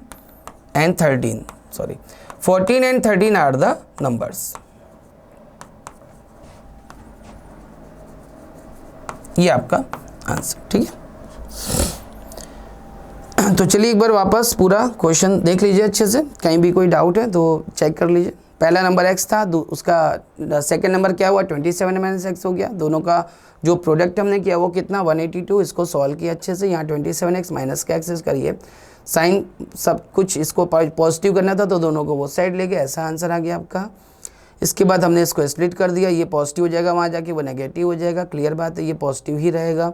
and 13, sorry, 14 and 13 are the numbers। ये आपका आंसर। ठीक है, तो चलिए एक बार वापस पूरा क्वेश्चन देख लीजिए अच्छे से, कहीं भी कोई डाउट है तो चेक कर लीजिए। पहला नंबर x था, उसका सेकंड नंबर क्या हुआ, 27 माइनस x हो गया। दोनों का जो प्रोडक्ट हमने किया वो कितना 182, इसको सॉल्व किया अच्छे से। यहाँ 27x माइनस का एक्सेस करिए, साइन सब कुछ इसको पॉजिटिव करना था तो दोनों को वो साइड ले गए, ऐसा आंसर आ गया आपका। इसके बाद हमने इसको स्प्लिट कर दिया, ये पॉजिटिव हो जाएगा, वहाँ जाके वो नेगेटिव हो जाएगा, क्लियर बात है, ये पॉजिटिव ही रहेगा।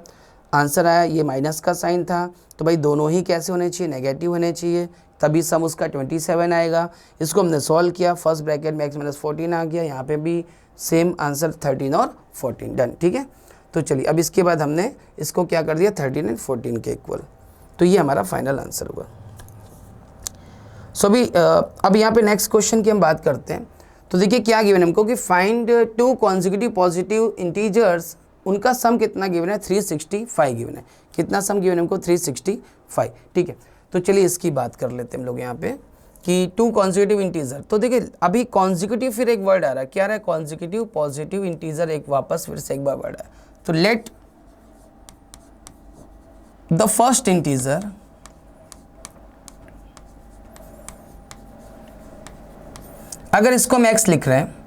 आंसर आया, ये माइनस का साइन था तो भाई दोनों ही कैसे होने चाहिए, नेगेटिव होने चाहिए, तभी सम उसका 27 आएगा। इसको हमने सॉल्व किया, फर्स्ट ब्रैकेट में x माइनस 14 आ गया, यहाँ पे भी सेम आंसर 13 और 14 डन। ठीक है, तो चलिए अब इसके बाद हमने इसको क्या कर दिया 13 एंड 14 के इक्वल, तो ये हमारा फाइनल आंसर हुआ। सो अभी अब यहाँ पे नेक्स्ट क्वेश्चन की हम बात करते हैं। तो देखिए क्या गिवन है हमको कि फाइंड 2 कॉन्जिक्यूटिव पॉजिटिव इंटीजर्स, उनका सम कितना गिवन है, 365 गिवन है। कितना सम गिवन है हमको, 365। ठीक है, तो चलिए इसकी बात कर लेते हैं हम लोग यहाँ पे कि 2 कॉन्जिक्यूटिव इंटीजर। तो देखिए अभी कॉन्जिक्यूटिव फिर एक वर्ड आ रहा है, क्या आ रहा है, कॉन्जिक्यूटिव पॉजिटिव इंटीजर, एक वापस फिर से एक बार वर्ड है। तो लेट द फर्स्ट इंटीजर अगर इसको हम x लिख रहे हैं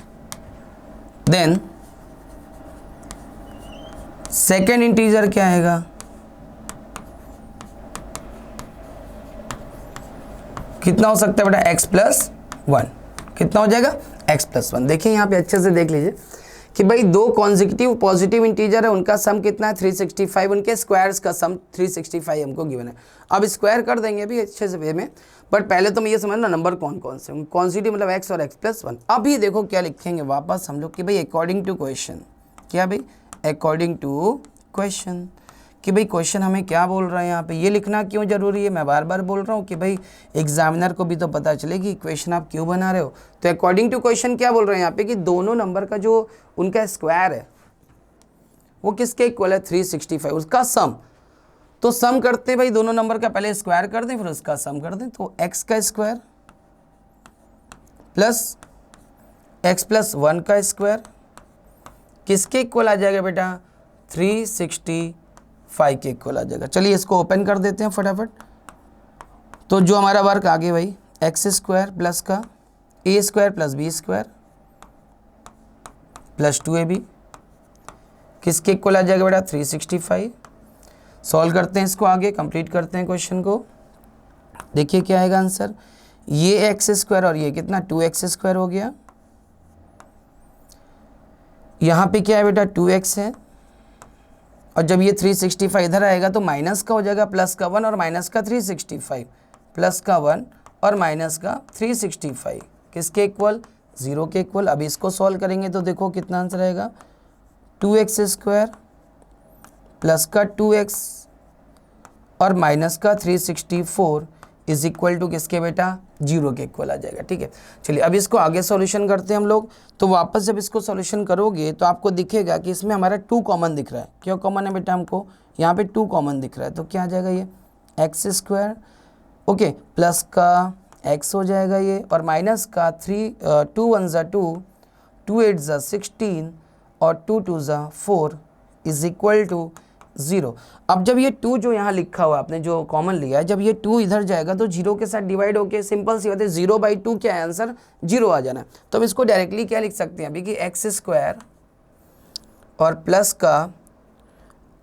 देन सेकेंड इंटीजर क्या आएगा, कितना हो सकता है बेटा, x प्लस 1। कितना हो जाएगा, x प्लस 1। देखिए यहाँ पे अच्छे से देख लीजिए कि भाई 2 कॉन्जिक्यूटिव पॉजिटिव इंटीजर है, उनका सम कितना है 365, उनके स्क्वायर्स का सम 365 हमको गिवन है। अब स्क्वायर कर देंगे अभी अच्छे से वे में, बट पहले तो मैं ये समझना नंबर कौन कौन से कॉन्जिक्यूटिव, मतलब x और x प्लस 1। अभी देखो क्या लिखेंगे वापस हम लोग कि भाई अकॉर्डिंग टू क्वेश्चन, क्या भाई अकॉर्डिंग टू क्वेश्चन, कि भाई क्वेश्चन हमें क्या बोल रहा है यहाँ पे, ये लिखना क्यों जरूरी है, मैं बार बार बोल रहा हूँ कि भाई एग्जामिनर को भी तो पता चले कि क्वेश्चन आप क्यों बना रहे हो। तो अकॉर्डिंग टू क्वेश्चन क्या बोल रहे हैं यहाँ पे कि दोनों नंबर का जो उनका स्क्वायर है वो किसके इक्वल है, 365, उसका सम। तो सम करते हैं भाई, दोनों नंबर का पहले स्क्वायर कर दें फिर उसका सम कर दें। तो x का स्क्वायर प्लस x प्लस 1 का स्क्वायर किसके इक्वल आ जाएगा बेटा, 365 के इक्वल आ जाएगा। चलिए इसको ओपन कर देते हैं फटाफट। तो जो हमारा वर्क आगे भाई एक्स स्क्वायर प्लस का a square plus b square plus 2ab किसके इक्वल आ जाएगा बेटा, 365। सॉल्व करते हैं इसको, आगे कंप्लीट करते हैं क्वेश्चन को। देखिए क्या आएगा आंसर, ये एक्स स्क्वायर और ये कितना 2x स्क्वायर हो गया। यहाँ पे क्या है बेटा 2x है, और जब ये 365 इधर आएगा तो माइनस का हो जाएगा प्लस का 1 और माइनस का 365, प्लस का 1 और माइनस का 365 किसके इक्वल, 0 के इक्वल। अब इसको सॉल्व करेंगे तो देखो कितना आंसर आएगा, 2x स्क्वायर प्लस का 2x और माइनस का 364 इज इक्वल टू किसके बेटा, 0 के इक्वल आ जाएगा। ठीक है, चलिए अब इसको आगे सॉल्यूशन करते हैं हम लोग। तो वापस जब इसको सॉल्यूशन करोगे तो आपको दिखेगा कि इसमें हमारा 2 कॉमन दिख रहा है। क्यों कॉमन है बेटा, हमको यहाँ पे 2 कॉमन दिख रहा है, तो क्या आ जाएगा ये एक्स स्क्वायर, ओके, प्लस का x हो जाएगा ये, और माइनस का 2 1 ज़ा 2, 2 8 ज़ा 16 और 2 2 ज़ा 4 इज इक्वल टू 0। अब जब ये 2 जो यहाँ लिखा हुआ आपने जो कॉमन लिया है, जब ये 2 इधर जाएगा तो 0 के साथ डिवाइड होके सिंपल सी बात है 0/2 क्या है आंसर, 0 आ जाना है। तो हम इसको डायरेक्टली क्या लिख सकते हैं अभी कि एक्स स्क्वायर और प्लस का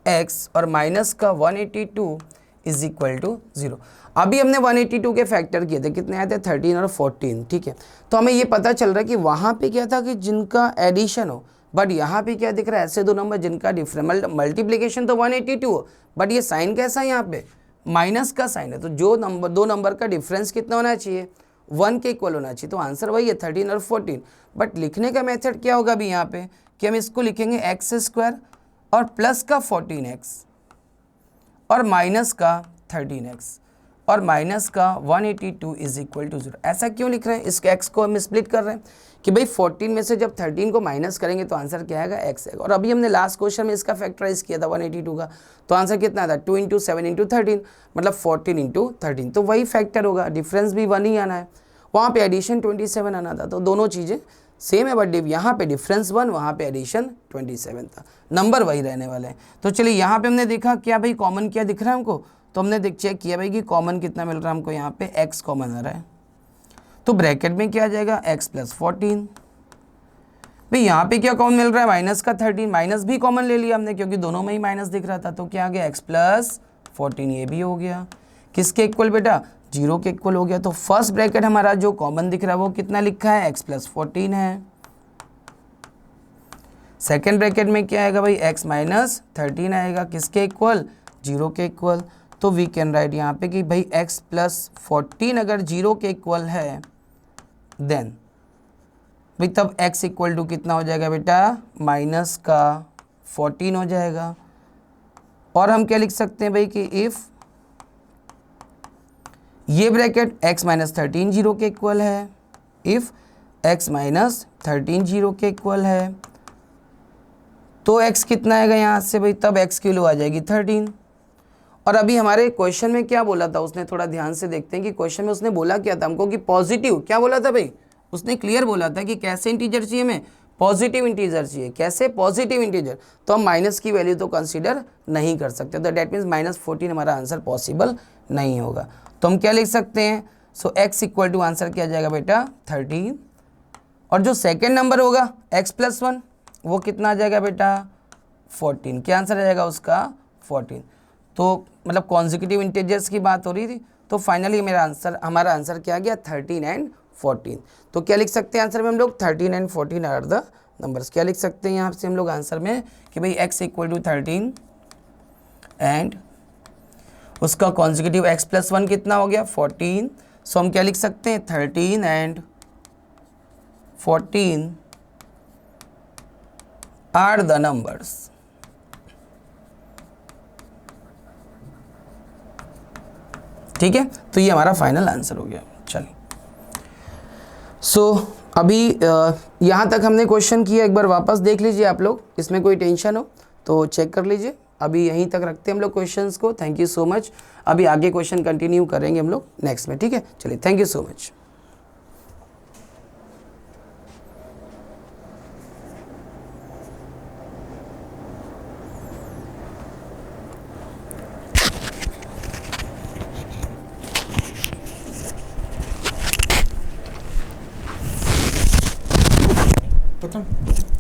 x और माइनस का 182 इज इक्वल टू 0। अभी हमने 182 के फैक्टर किए थे, कितने आए थे 13 और 14, ठीक है। तो हमें ये पता चल रहा है कि वहाँ पे क्या था कि जिनका एडिशन हो, बट यहाँ पे क्या दिख रहा है, ऐसे दो नंबर जिनका डिफरेंट मल्टीप्लिकेशन तो 182 हो, बट ये साइन कैसा है, यहाँ पे माइनस का साइन है। तो जो नंबर, दो नंबर का डिफरेंस कितना होना चाहिए, 1 के इक्वल होना चाहिए। तो आंसर वही है 13 और 14। बट लिखने का मेथड क्या होगा अभी यहाँ पे कि हम इसको लिखेंगे एक्स स्क्वायर और प्लस का 14x और माइनस का 13x और माइनस का 182 इज इक्वल टू 0। ऐसा क्यों लिख रहे हैं, इस x को हम स्प्लिट कर रहे हैं कि भाई 14 में से जब 13 को माइनस करेंगे तो आंसर क्या आएगा, x आएगा। और अभी हमने लास्ट क्वेश्चन में इसका फैक्टराइज किया था 182 का, तो आंसर कितना था 2 × 7 × 13, मतलब 14 × 13। तो वही फैक्टर होगा, डिफरेंस भी 1 ही आना है, वहाँ पे एडिशन 27 आना था। तो दोनों चीज़ें सेम है, बट यहाँ पे डिफरेंस 1, वहाँ पे एडिशन 27 था, नंबर वही रहने वाले हैं। तो चलिए यहाँ पे हमने देखा क्या भाई कॉमन क्या दिख रहा है हमको, तो हमने चेक किया भाई कि कॉमन कितना मिल रहा है हमको, यहाँ पे x कॉमन आ रहा है। तो ब्रैकेट में क्या आ जाएगा x + 14। भाई यहाँ पे क्या कॉमन मिल रहा है, माइनस का 13, माइनस भी कॉमन ले लिया हमने क्योंकि दोनों में ही माइनस दिख रहा था। तो क्या आ गया x + 14, ये भी हो गया किसके इक्वल बेटा, 0 के इक्वल हो गया। तो फर्स्ट ब्रैकेट हमारा जो कॉमन दिख रहा है वो कितना लिखा है, x + 14 है। सेकेंड ब्रैकेट में क्या आएगा भाई, x - 13 आएगा, किसके इक्वल, 0 के इक्वल। तो वी कैन राइट यहाँ पे कि भाई x + 14 अगर 0 के इक्वल है देन भाई तब x इक्वल टू कितना हो जाएगा बेटा, माइनस का 14 हो जाएगा। और हम क्या लिख सकते हैं भाई कि इफ़ ये ब्रैकेट x - 13 0 के इक्वल है, इफ़ x - 13 0 के इक्वल है तो x कितना आएगा यहाँ से भाई, तब x की वैल्यू आ जाएगी 13। और अभी हमारे क्वेश्चन में क्या बोला था उसने, थोड़ा ध्यान से देखते हैं कि क्वेश्चन में उसने बोला क्या था हमको कि पॉजिटिव, क्या बोला था भाई, उसने क्लियर बोला था कि कैसे इंटीजर चाहिए हमें, पॉजिटिव इंटीजर चाहिए। कैसे, पॉजिटिव इंटीजर, तो हम माइनस की वैल्यू तो कंसीडर नहीं कर सकते। तो डेट मीन्स -14 हमारा आंसर पॉसिबल नहीं होगा। तो हम क्या लिख सकते हैं, सो x इक्वल टू आंसर क्या जाएगा बेटा 13। और जो सेकेंड नंबर होगा x + 1 वो कितना आ जाएगा बेटा 14। क्या आंसर आ जाएगा उसका 14। तो मतलब कॉन्जिक्यूटिव इंटीजर्स की बात हो रही थी। तो फाइनली हमारा आंसर क्या आ गया 13 एंड 14। तो क्या लिख सकते हैं आंसर में हम लोग 13 एंड 14 आर द नंबर्स। क्या लिख सकते हैं यहाँ से हम लोग आंसर में कि भाई x इक्वल टू 13 एंड उसका कॉन्जिक्यूटिव x + 1 कितना हो गया 14। सो हम क्या लिख सकते हैं 13 एंड 14 आर द नंबर्स। ठीक है, तो ये हमारा फाइनल आंसर हो गया। चलिए सो अभी यहाँ तक हमने क्वेश्चन किया, एक बार वापस देख लीजिए आप लोग, इसमें कोई टेंशन हो तो चेक कर लीजिए। अभी यहीं तक रखते हैं हम लोग क्वेश्चंस को। Thank you so much. अभी आगे क्वेश्चन कंटिन्यू करेंगे हम लोग नेक्स्ट में, ठीक है। चलिए, थैंक यू सो मच। खत्म।